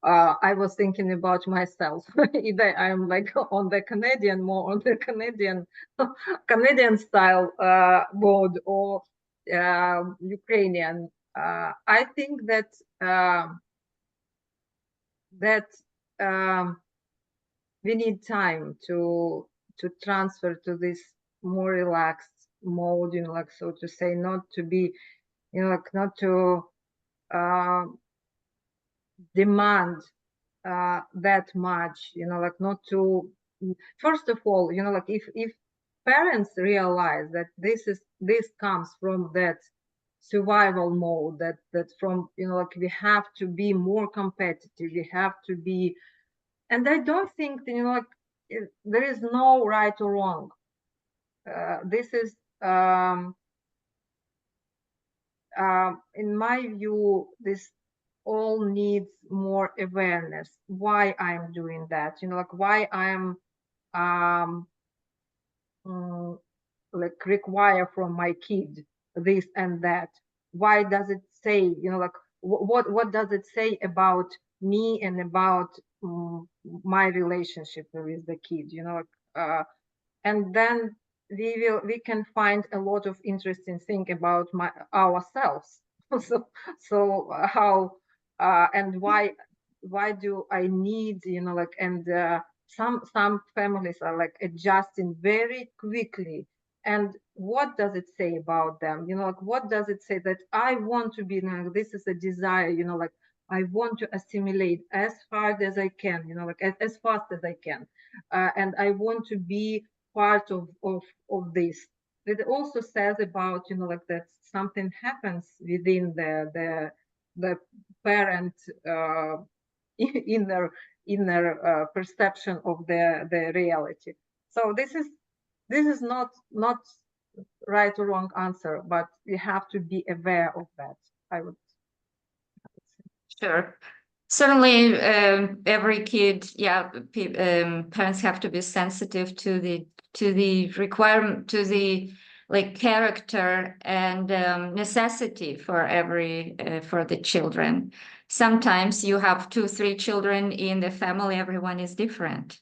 I was thinking about myself. Either I'm like on the Canadian, more on the Canadian Canadian style mode, or Ukrainian. I think that we need time to transfer to this more relaxed mode, like, so to say, not to be, like, not to demand that much, like, not to, first of all, like, if parents realize that this comes from that survival mode, that from, like, we have to be more competitive, we have to be, and I don't think, like, there is no right or wrong. This is in my view, this all needs more awareness. Why I'm doing that, like, why I'm like, require from my kid this and that. Why does it say, like, what does it say about me and about my relationship with the kid, and then we can find a lot of interesting thing about ourselves. So how and why do I need, like, and some families are like adjusting very quickly, and what does it say about them, like, what does it say that I want to be, this is a desire, like, I want to assimilate as hard as I can, like, as fast as I can, and I want to be part of this. It also says about, like, that something happens within the parent inner perception of the reality. So this is not right or wrong answer, but we have to be aware of that, I would say. Sure. Certainly, every kid, parents have to be sensitive to the requirement, to the like character and necessity for every for the children. Sometimes you have 2, 3 children in the family, everyone is different.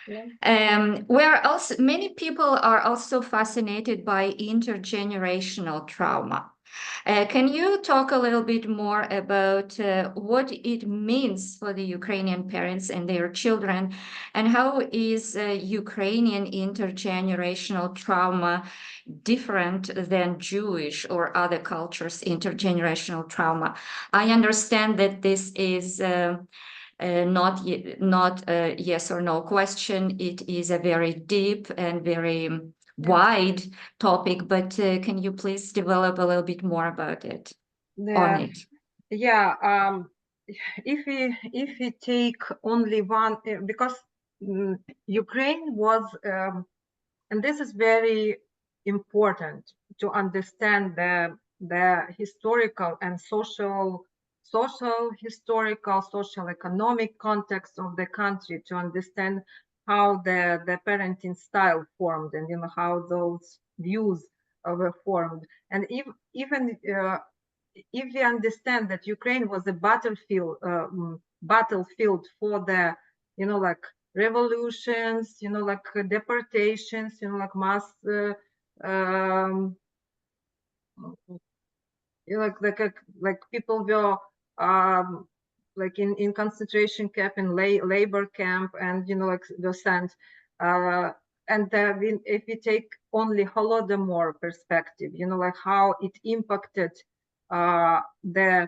Where also many people are also fascinated by intergenerational trauma. Can you talk a little bit more about what it means for the Ukrainian parents and their children, and how is Ukrainian intergenerational trauma different than Jewish or other cultures' intergenerational trauma? I understand that this is not a yes or no question. It is a very deep and very wide topic, but can you please develop a little bit more about it? On it? Yeah, if we take only one, because Ukraine was, and this is very important to understand the historical and social historical, social economic context of the country, to understand how the parenting style formed, and how those views were formed. And even if we understand that Ukraine was a battlefield for the, like, revolutions, like, deportations, like, mass, like people were like in concentration camp, in labor camp, and like, were sent. And if we take only Holodomor perspective, like, how it impacted the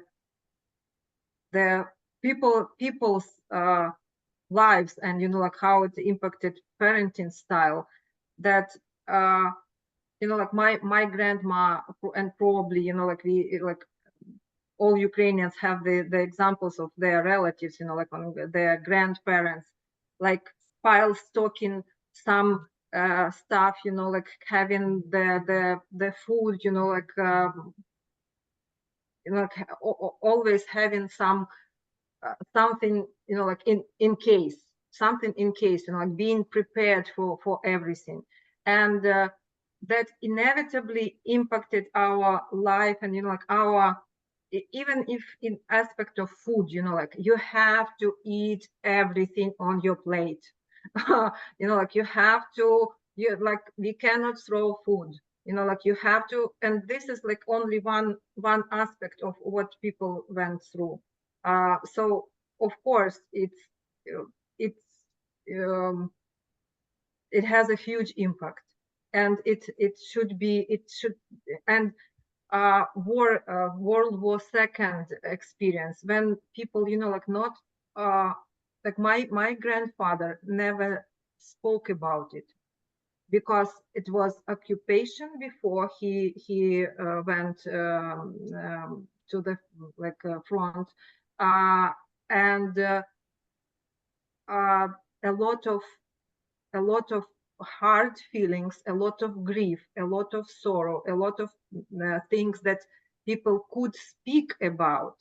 people's lives, and like, how it impacted parenting style, that like, my grandma, and probably, like, we, like, all Ukrainians have the examples of their relatives, like, their grandparents, like, pile stocking some stuff, like, having the food, like, like, always having something, like, in case, something in case, like, being prepared for everything. And that inevitably impacted our life, and like, our even if in aspect of food, you know, like you have to eat everything on your plate. You know, like you have to, like we cannot throw food. You know, like you have to, and this is like only one aspect of what people went through. So of course it's it has a huge impact, and it should and World War II experience, when people, you know, like not like my grandfather never spoke about it because it was occupation before he went to the front, and a lot of hard feelings, a lot of grief, a lot of sorrow, a lot of things that people could speak about.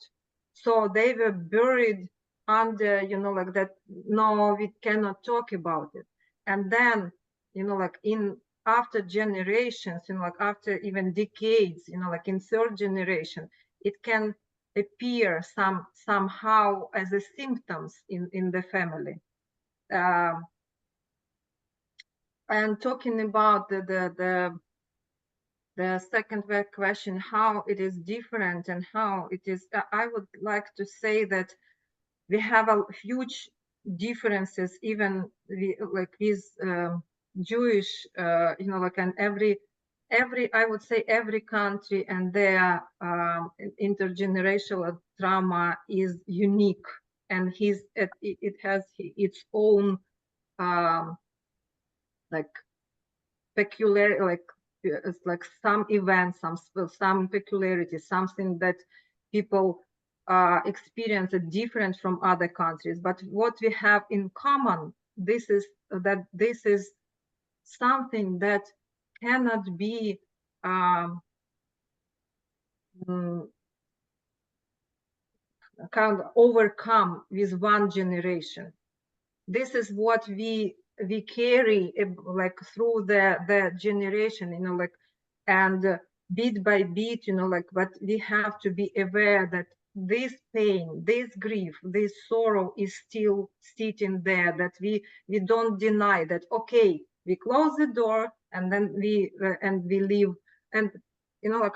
So they were buried under, you know, like that. No, we cannot talk about it. And then, you know, like in after generations, you know, like after even decades, you know, like in third generation, it can appear somehow as a symptoms in the family. And talking about the second question, how it is different and how it is, I would like to say that we have a huge differences, even with Jewish, you know, like, and every I would say every country and their intergenerational trauma is unique, and it has its own like peculiar, like it's like some events, some peculiarities, something that people experience different from other countries. But what we have in common, this is something that cannot be kind of overcome with one generation. This is what we carry like through the generation, you know, like, and bit by bit, you know, like, but we have to be aware that this pain, this grief, this sorrow is still sitting there, that we don't deny that. Okay, we close the door and then we leave. And you know, like,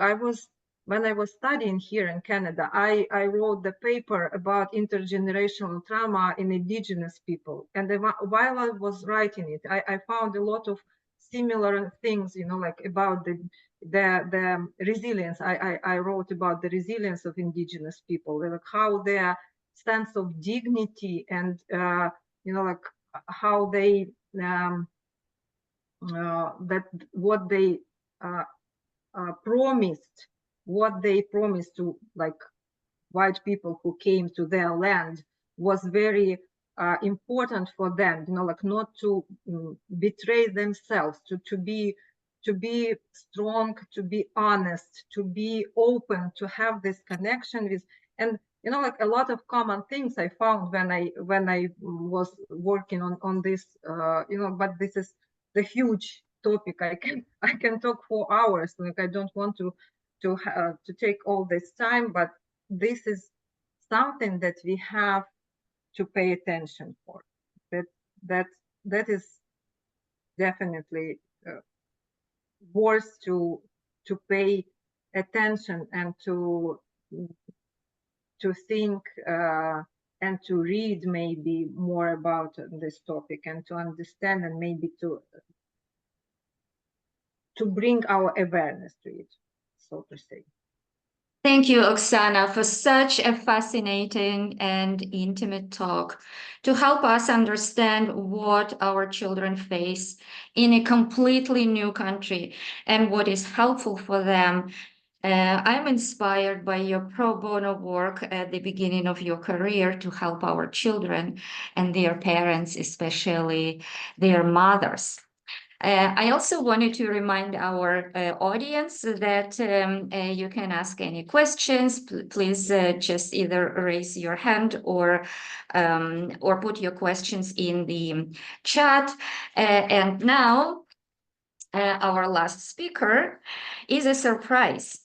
when I was studying here in Canada, I wrote the paper about intergenerational trauma in indigenous people. And while I was writing it, I found a lot of similar things, you know, like about the resilience. I wrote about the resilience of indigenous people, like how their sense of dignity and, you know, like how they, that what they promised, what they promised to, like, white people who came to their land was very important for them, you know, like not to betray themselves, to be strong, to be honest, to be open, to have this connection with. And you know, like a lot of common things I found when I was working on this, you know, but this is the huge topic. I can talk for hours. Like, I don't want to take all this time, but this is something that we have to pay attention for. That is definitely worth to pay attention and to think and to read maybe more about this topic and to understand, and maybe to bring our awareness to it, so to say. Thank you, Oksana, for such a fascinating and intimate talk to help us understand what our children face in a completely new country and what is helpful for them. I'm inspired by your pro bono work at the beginning of your career to help our children and their parents, especially their mothers. I also wanted to remind our audience that you can ask any questions. Please just either raise your hand or put your questions in the chat. And now our last speaker is a surprise.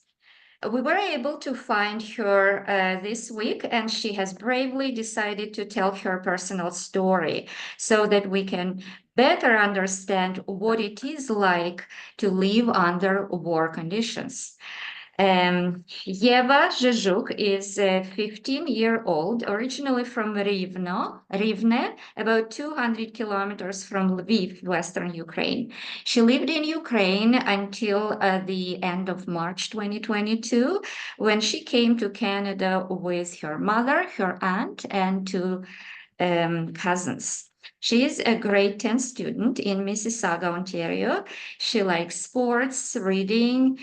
we were able to find her this week, and she has bravely decided to tell her personal story so that we can better understand what it is like to live under war conditions. Yeva Zhezhuk is a 15-year-old, originally from Rivne, about 200 kilometers from Lviv, Western Ukraine. She lived in Ukraine until the end of March 2022, when she came to Canada with her mother, her aunt, and two cousins. She is a grade 10 student in Mississauga, Ontario. She likes sports, reading,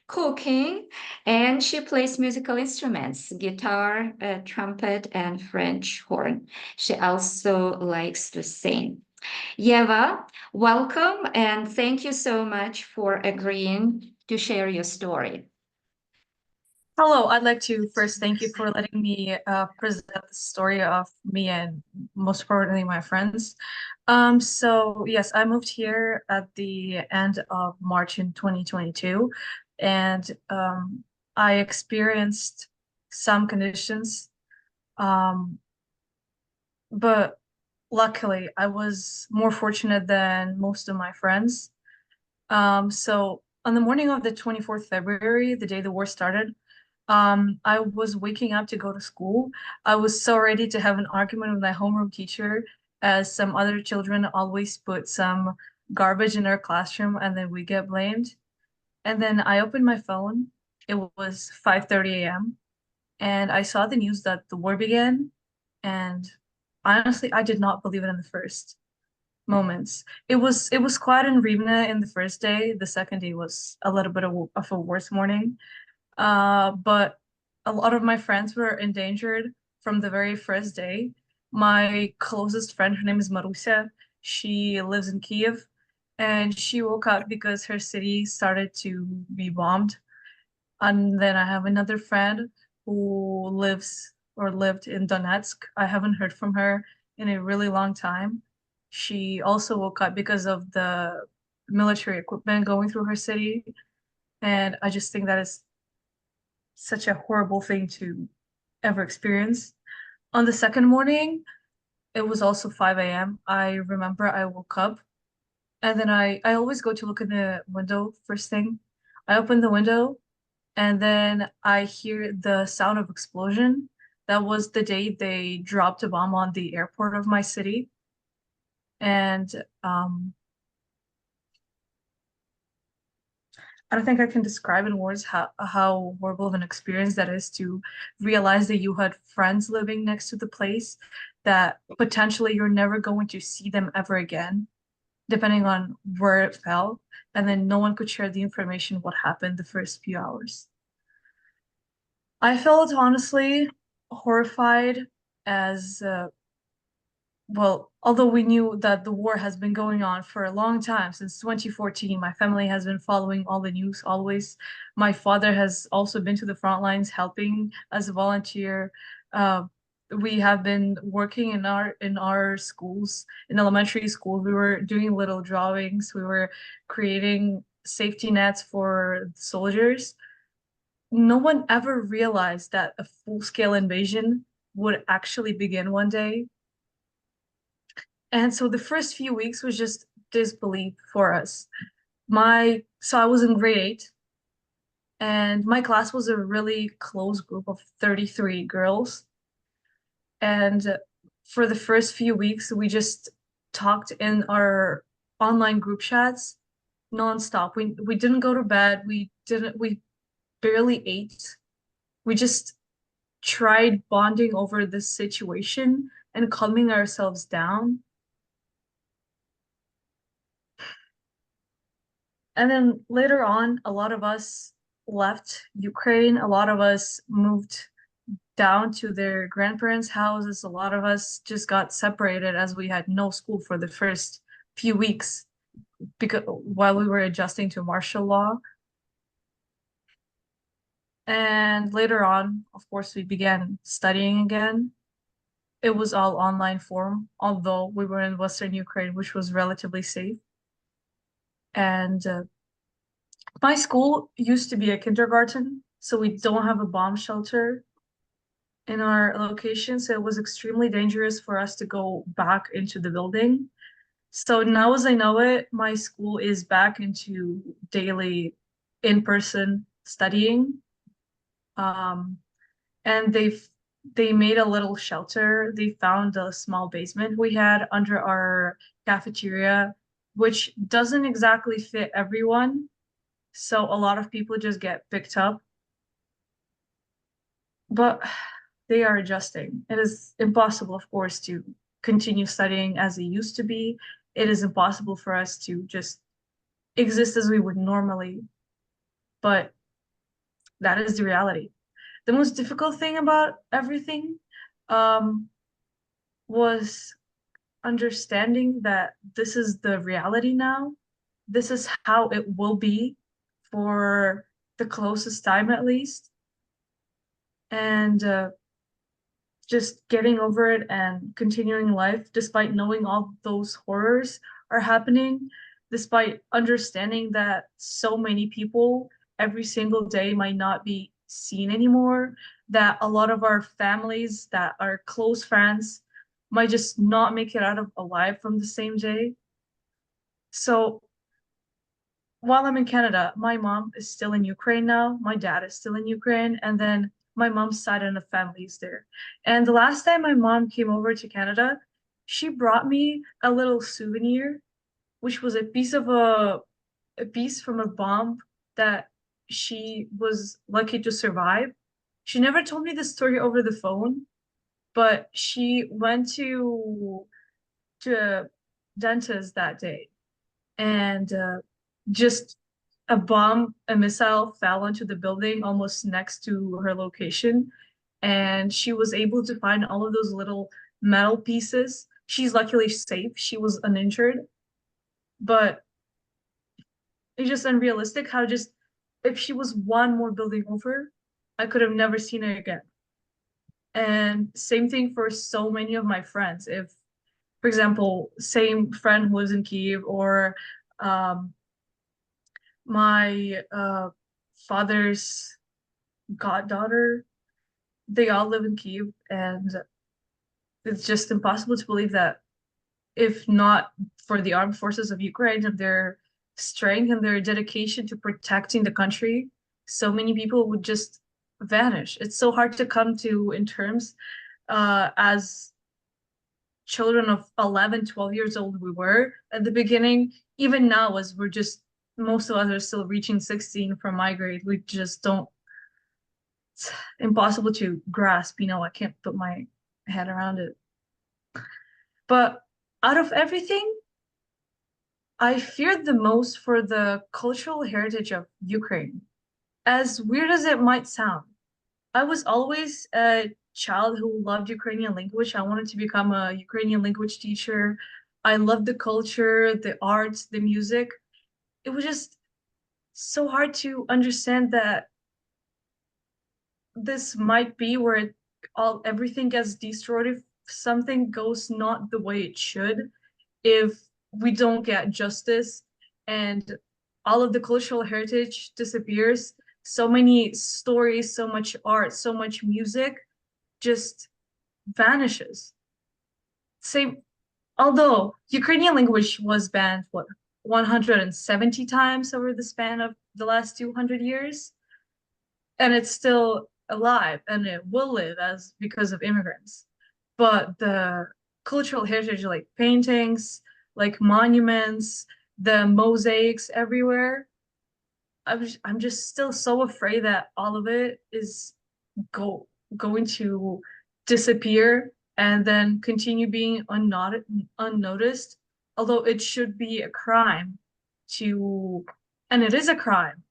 cooking, and she plays musical instruments, guitar, trumpet, and French horn. She also likes to sing. Yeva, welcome, and thank you so much for agreeing to share your story. Hello, I'd like to first thank you for letting me present the story of me and most importantly my friends. So yes, I moved here at the end of March in 2022, and I experienced some conditions, um, but luckily I was more fortunate than most of my friends. So on the morning of the 24th February, the day the war started, I was waking up to go to school. I was so ready to have an argument with my homeroom teacher, as some other children always put some garbage in our classroom and then we get blamed. And then I opened my phone. It was 5:30 a.m. and I saw the news that the war began. And honestly, I did not believe it in the first moments. It was quiet in Rivne in the first day. The second day was a little bit of a worse morning. But a lot of my friends were endangered from the very first day. My closest friend, her name is Marusia. She lives in Kiev, and she woke up because her city started to be bombed. And then I have another friend who lives or lived in Donetsk. I haven't heard from her in a really long time. She also woke up because of the military equipment going through her city. And I just think that is such a horrible thing to ever experience. On the second morning, it was also 5 a.m. I remember I woke up and then I always go to look in the window first thing. I open the window and then I hear the sound of explosion. That was the day they dropped a bomb on the airport of my city. And I don't think I can describe in words how horrible of an experience that is to realize that you had friends living next to the place that potentially you're never going to see them ever again, depending on where it fell. And then no one could share the information what happened the first few hours. I felt honestly horrified as well, although we knew that the war has been going on for a long time, since 2014, my family has been following all the news always. My father has also been to the front lines helping as a volunteer. Uh, we have been working in our schools, in elementary school. We were doing little drawings. We were creating safety nets for soldiers. No one ever realized that a full-scale invasion would actually begin one day. And so the first few weeks was just disbelief for us. So I was in grade 8, and my class was a really close group of 33 girls. And for the first few weeks, we just talked in our online group chats nonstop. We didn't go to bed. We barely ate. We just tried bonding over this situation and calming ourselves down. And then later on, a lot of us left Ukraine. A lot of us moved down to their grandparents' houses. A lot of us just got separated as we had no school for the first few weeks because while we were adjusting to martial law. And later on, of course, we began studying again. It was all online form, although we were in Western Ukraine, which was relatively safe. And my school used to be a kindergarten, so we don't have a bomb shelter in our location. So it was extremely dangerous for us to go back into the building. So now, as I know it, my school is back into daily in-person studying. And they made a little shelter. They found a small basement we had under our cafeteria, which doesn't exactly fit everyone. So a lot of people just get picked up. But they are adjusting. It is impossible, of course, to continue studying as it used to be. It is impossible for us to just exist as we would normally, but that is the reality. The most difficult thing about everything um, was understanding that this is the reality now. This is how it will be for the closest time, at least. And just getting over it and continuing life despite knowing all those horrors are happening, despite understanding that so many people every single day might not be seen anymore, that a lot of our families that are close friends might just not make it out of alive from the same day. So while I'm in Canada, my mom is still in Ukraine now. My dad is still in Ukraine, and then my mom's side of the family is there. And the last time my mom came over to Canada, she brought me a little souvenir, which was a piece from a bomb that she was lucky to survive. She never told me the story over the phone, but she went to a dentist that day, and just a missile fell onto the building almost next to her location. And she was able to find all of those little metal pieces. She's luckily safe. She was uninjured. But it's just unrealistic how just if she was one more building over, I could have never seen her again. And same thing for so many of my friends. If, for example, same friend who lives in Kyiv, or um, my father's goddaughter, they all live in Kyiv, and it's just impossible to believe that if not for the armed forces of Ukraine and their strength and their dedication to protecting the country, so many people would just vanish. It's so hard to come to in terms as children of 11, 12 years old we were at the beginning. Even now, as we're just, most of us are still reaching 16 from my grade, we just don't, it's impossible to grasp, I can't put my head around it. But out of everything, I feared the most for the cultural heritage of Ukraine. As weird as it might sound, I was always a child who loved Ukrainian language. I wanted to become a Ukrainian language teacher. I loved the culture, the arts, the music. It was just so hard to understand that this might be where everything gets destroyed if something goes not the way it should, if we don't get justice and all of the cultural heritage disappears. So many stories, so much art, so much music just vanishes. Same, although Ukrainian language was banned, what, 170 times over the span of the last 200 years, and it's still alive and it will live as because of immigrants. But the cultural heritage, like paintings, like monuments, the mosaics everywhere, I'm just still so afraid that all of it is going to disappear and then continue being unnoticed, although it should be a crime to, and it is a crime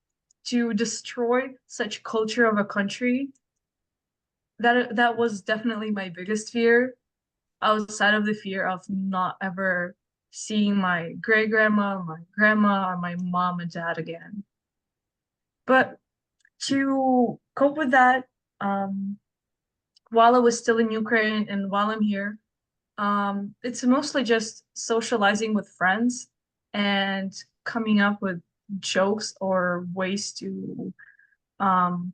to destroy such culture of a country. That was definitely my biggest fear, outside of the fear of not ever seeing my great grandma, my grandma, or my mom and dad again. But to cope with that, while I was still in Ukraine and while I'm here, it's mostly just socializing with friends and coming up with jokes or ways to um,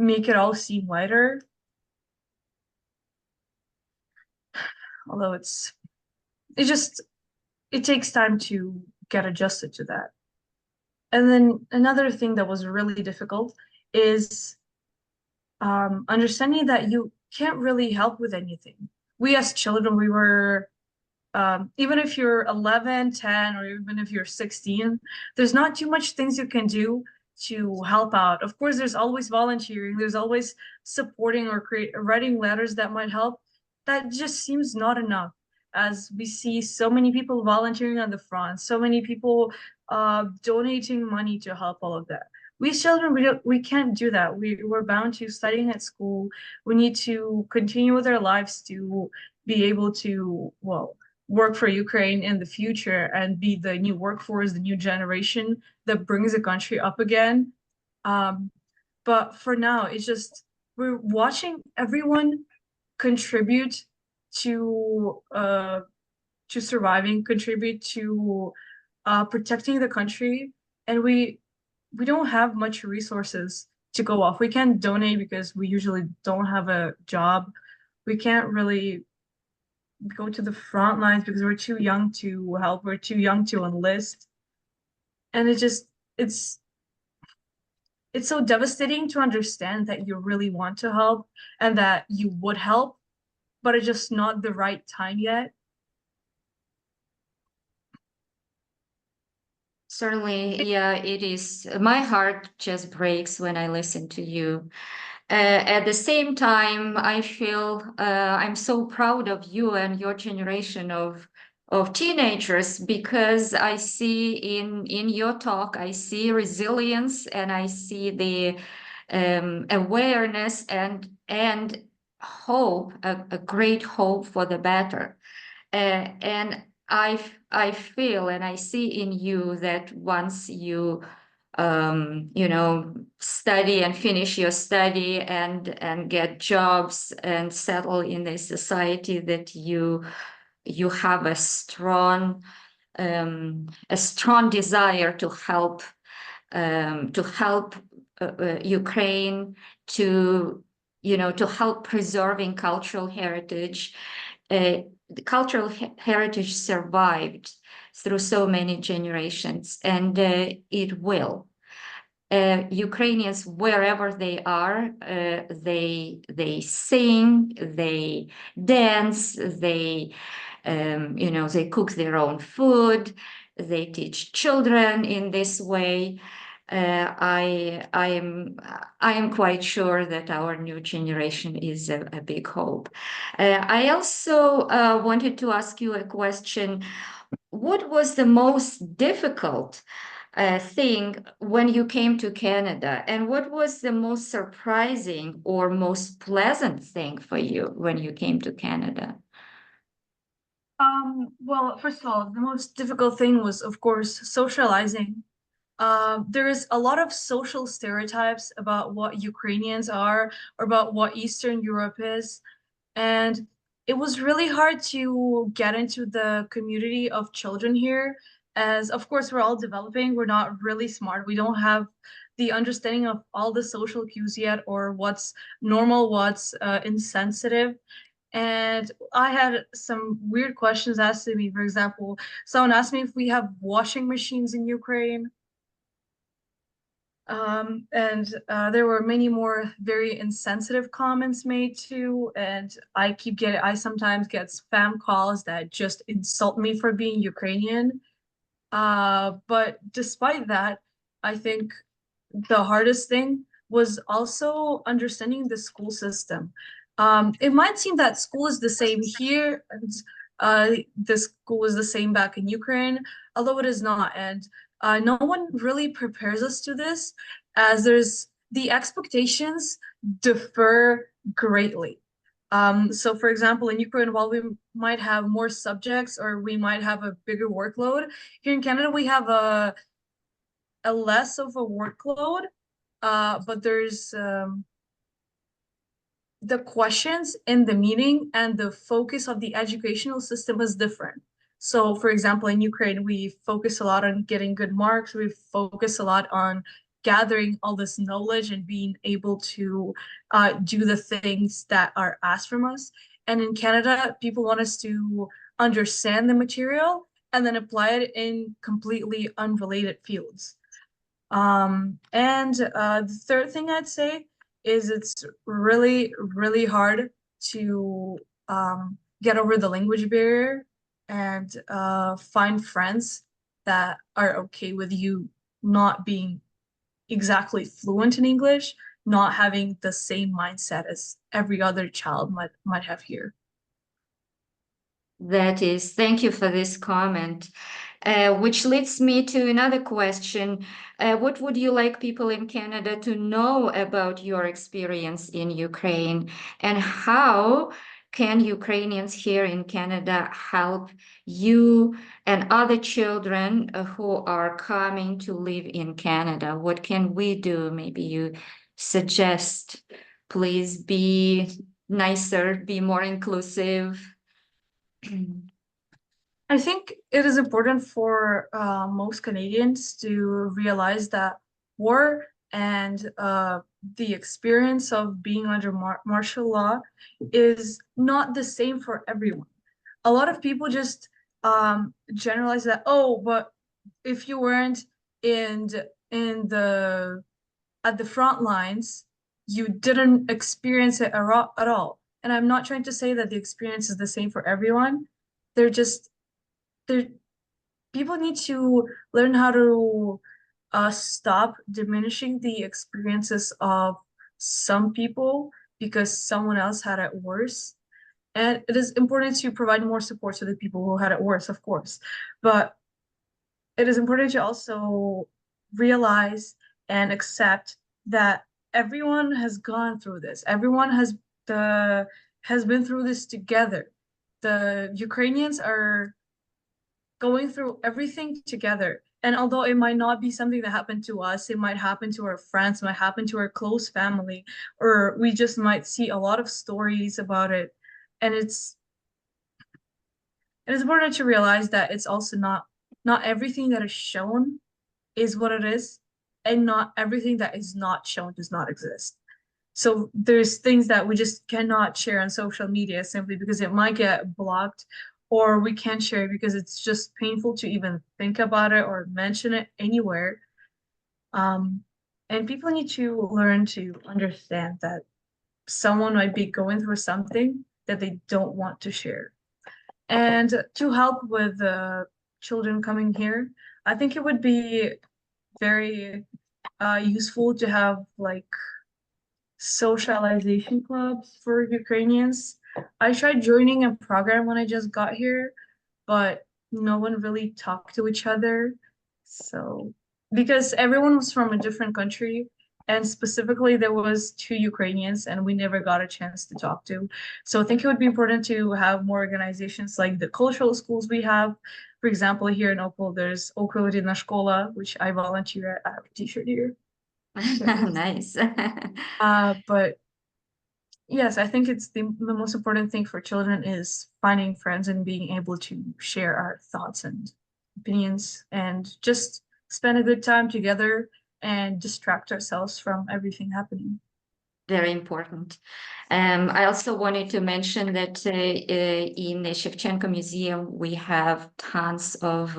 make it all seem lighter. Although it takes time to get adjusted to that. And then another thing that was really difficult is understanding that you can't really help with anything. We as children, we were, even if you're 11, 10, or even if you're 16, there's not too much things you can do to help out. Of course, there's always volunteering, there's always supporting or writing letters that might help. That just seems not enough, as we see so many people volunteering on the front, so many people donating money to help all of that. We children, we can't do that. We're bound to studying at school. We need to continue with our lives to be able to, well, work for Ukraine in the future and be the new workforce, the new generation that brings the country up again. But for now, it's just we're watching everyone contribute to surviving, contribute to protecting the country, and we don't have much resources to go off. We can't donate because we usually don't have a job. We can't really go to the front lines because we're too young to help. We're too young to enlist. And it's so devastating to understand that you really want to help and that you would help, but it's just not the right time yet. Certainly, yeah, it is. My heart just breaks when I listen to you. At the same time, I feel I'm so proud of you and your generation of teenagers, because I see in your talk, I see resilience, and I see the awareness and hope, a great hope for the better. And I feel and I see in you that once you study and finish your study and get jobs and settle in a society, that you have a strong desire to help Ukraine, to help preserving cultural heritage. The cultural heritage survived through so many generations, and it will. Ukrainians, wherever they are, they sing, they dance, they they cook their own food, they teach children in this way. I am quite sure that our new generation is a big hope. I also wanted to ask you a question. What was the most difficult thing when you came to Canada, and what was the most surprising or most pleasant thing for you when you came to Canada? Well, first of all, the most difficult thing was, of course, socializing. There is a lot of social stereotypes about what Ukrainians are or about what Eastern Europe is. And it was really hard to get into the community of children here, as of course we're all developing. We're not really smart. We don't have the understanding of all the social cues yet, or what's normal, what's insensitive. And I had some weird questions asked to me. For example, someone asked me if we have washing machines in Ukraine. And there were many more very insensitive comments made too. And I sometimes get spam calls that just insult me for being Ukrainian. But despite that, I think the hardest thing was also understanding the school system. It might seem that school is the same here, and the school is the same back in Ukraine, although it is not. And no one really prepares us to this, as the expectations differ greatly. So for example, in Ukraine, while we might have more subjects or we might have a bigger workload, here in Canada, we have a less of a workload, but there's the questions and the meaning and the focus of the educational system is different. So for example, in Ukraine, we focus a lot on getting good marks. We focus a lot on gathering all this knowledge and being able to do the things that are asked from us. And in Canada, people want us to understand the material and then apply it in completely unrelated fields. And the third thing I'd say is it's really, really hard to get over the language barrier and find friends that are okay with you not being exactly fluent in English, not having the same mindset as every other child might have here. Thank you for this comment, which leads me to another question. What would you like people in Canada to know about your experience in Ukraine, and how can Ukrainians here in Canada help you and other children who are coming to live in Canada? What can we do? Maybe you suggest, please be nicer, be more inclusive. I think it is important for most Canadians to realize that war and the experience of being under martial law is not the same for everyone. A lot of people just generalize that, oh, but if you weren't in in the at the front lines, you didn't experience it at all. And I'm not trying to say that the experience is the same for everyone. They're just there people need to learn how to stop diminishing the experiences of some people because someone else had it worse. And it is important to provide more support to the people who had it worse, of course. But it is important to also realize and accept that everyone has gone through this. Everyone has been through this together. The Ukrainians are going through everything together. And although it might not be something that happened to us, it might happen to our friends, might happen to our close family, or we just might see a lot of stories about it. And it is important to realize that it's also not everything that is shown is what it is, and not everything that is not shown does not exist. So there's things that we just cannot share on social media simply because it might get blocked, or we can't share because it's just painful to even think about it or mention it anywhere. And people need to learn to understand that someone might be going through something that they don't want to share. And to help with the children coming here, I think it would be very useful to have like socialization clubs for Ukrainians. I tried joining a program when I just got here, but no one really talked to each other. So, because everyone was from a different country, and specifically there was two Ukrainians, and we never got a chance to talk to. So I think it would be important to have more organizations like the cultural schools we have. For example, here in Opel, there's Ukrainian Школа, which I volunteer at. I have a t-shirt here. Nice. But yes, I think it's the most important thing for children is finding friends and being able to share our thoughts and opinions and just spend a good time together and distract ourselves from everything happening. Very important. I also wanted to mention that in the Shevchenko Museum, we have tons of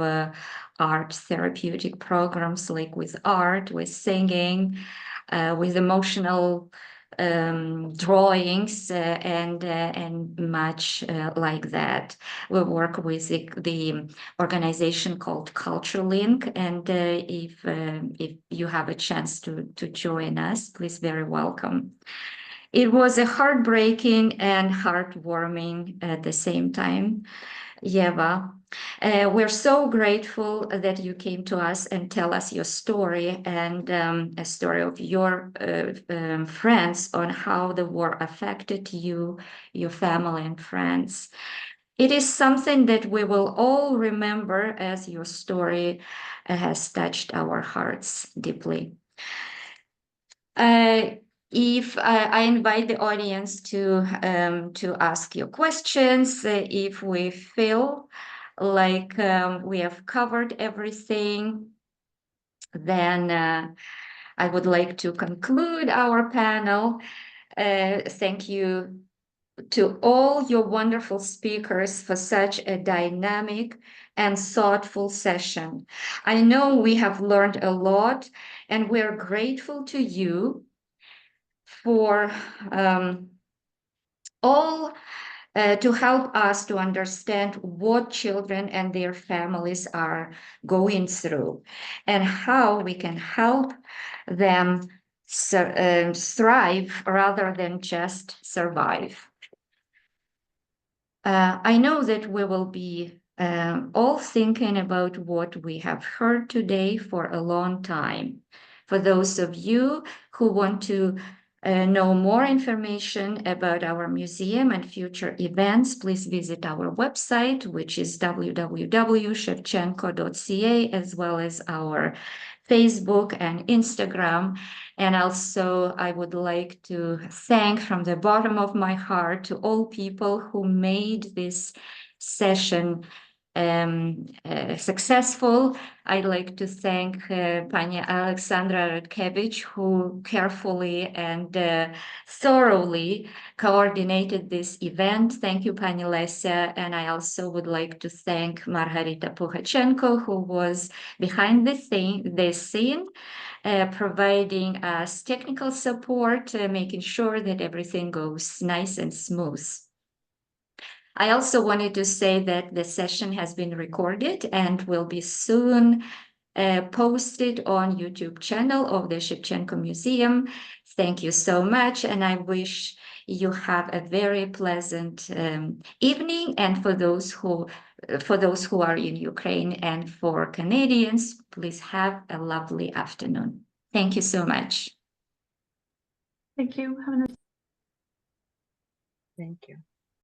art therapeutic programs, like with art, with singing, with emotional drawings, and much like that. We work with the organization called Culture Link, and if you have a chance to join us, please, very welcome. It was a heartbreaking and heartwarming at the same time, Yeva. We're so grateful that you came to us and tell us your story and a story of your friends on how the war affected you, your family and friends. It is something that we will all remember, as your story has touched our hearts deeply. If I invite the audience to ask your questions, if we feel like we have covered everything, then I would like to conclude our panel. Thank you to all your wonderful speakers for such a dynamic and thoughtful session. I know we have learned a lot, and we're grateful to you for all to help us to understand what children and their families are going through and how we can help them thrive rather than just survive. I know that we will be all thinking about what we have heard today for a long time. For those of you who want to know more information about our museum and future events, please visit our website, which is www.shevchenko.ca, as well as our Facebook and Instagram. And also, I would like to thank from the bottom of my heart to all people who made this session successful. I'd like to thank Pani Alexandra Rudkevich, who carefully and thoroughly coordinated this event. Thank you, Pani Lesia. And I also would like to thank Margarita Pukhachenko, who was behind the scene, providing us technical support, making sure that everything goes nice and smooth. I also wanted to say that the session has been recorded and will be soon posted on YouTube channel of the Shevchenko Museum. Thank you so much, and I wish you have a very pleasant evening. And for those who are in Ukraine and for Canadians, please have a lovely afternoon. Thank you so much. Thank you. Have a nice Thank you.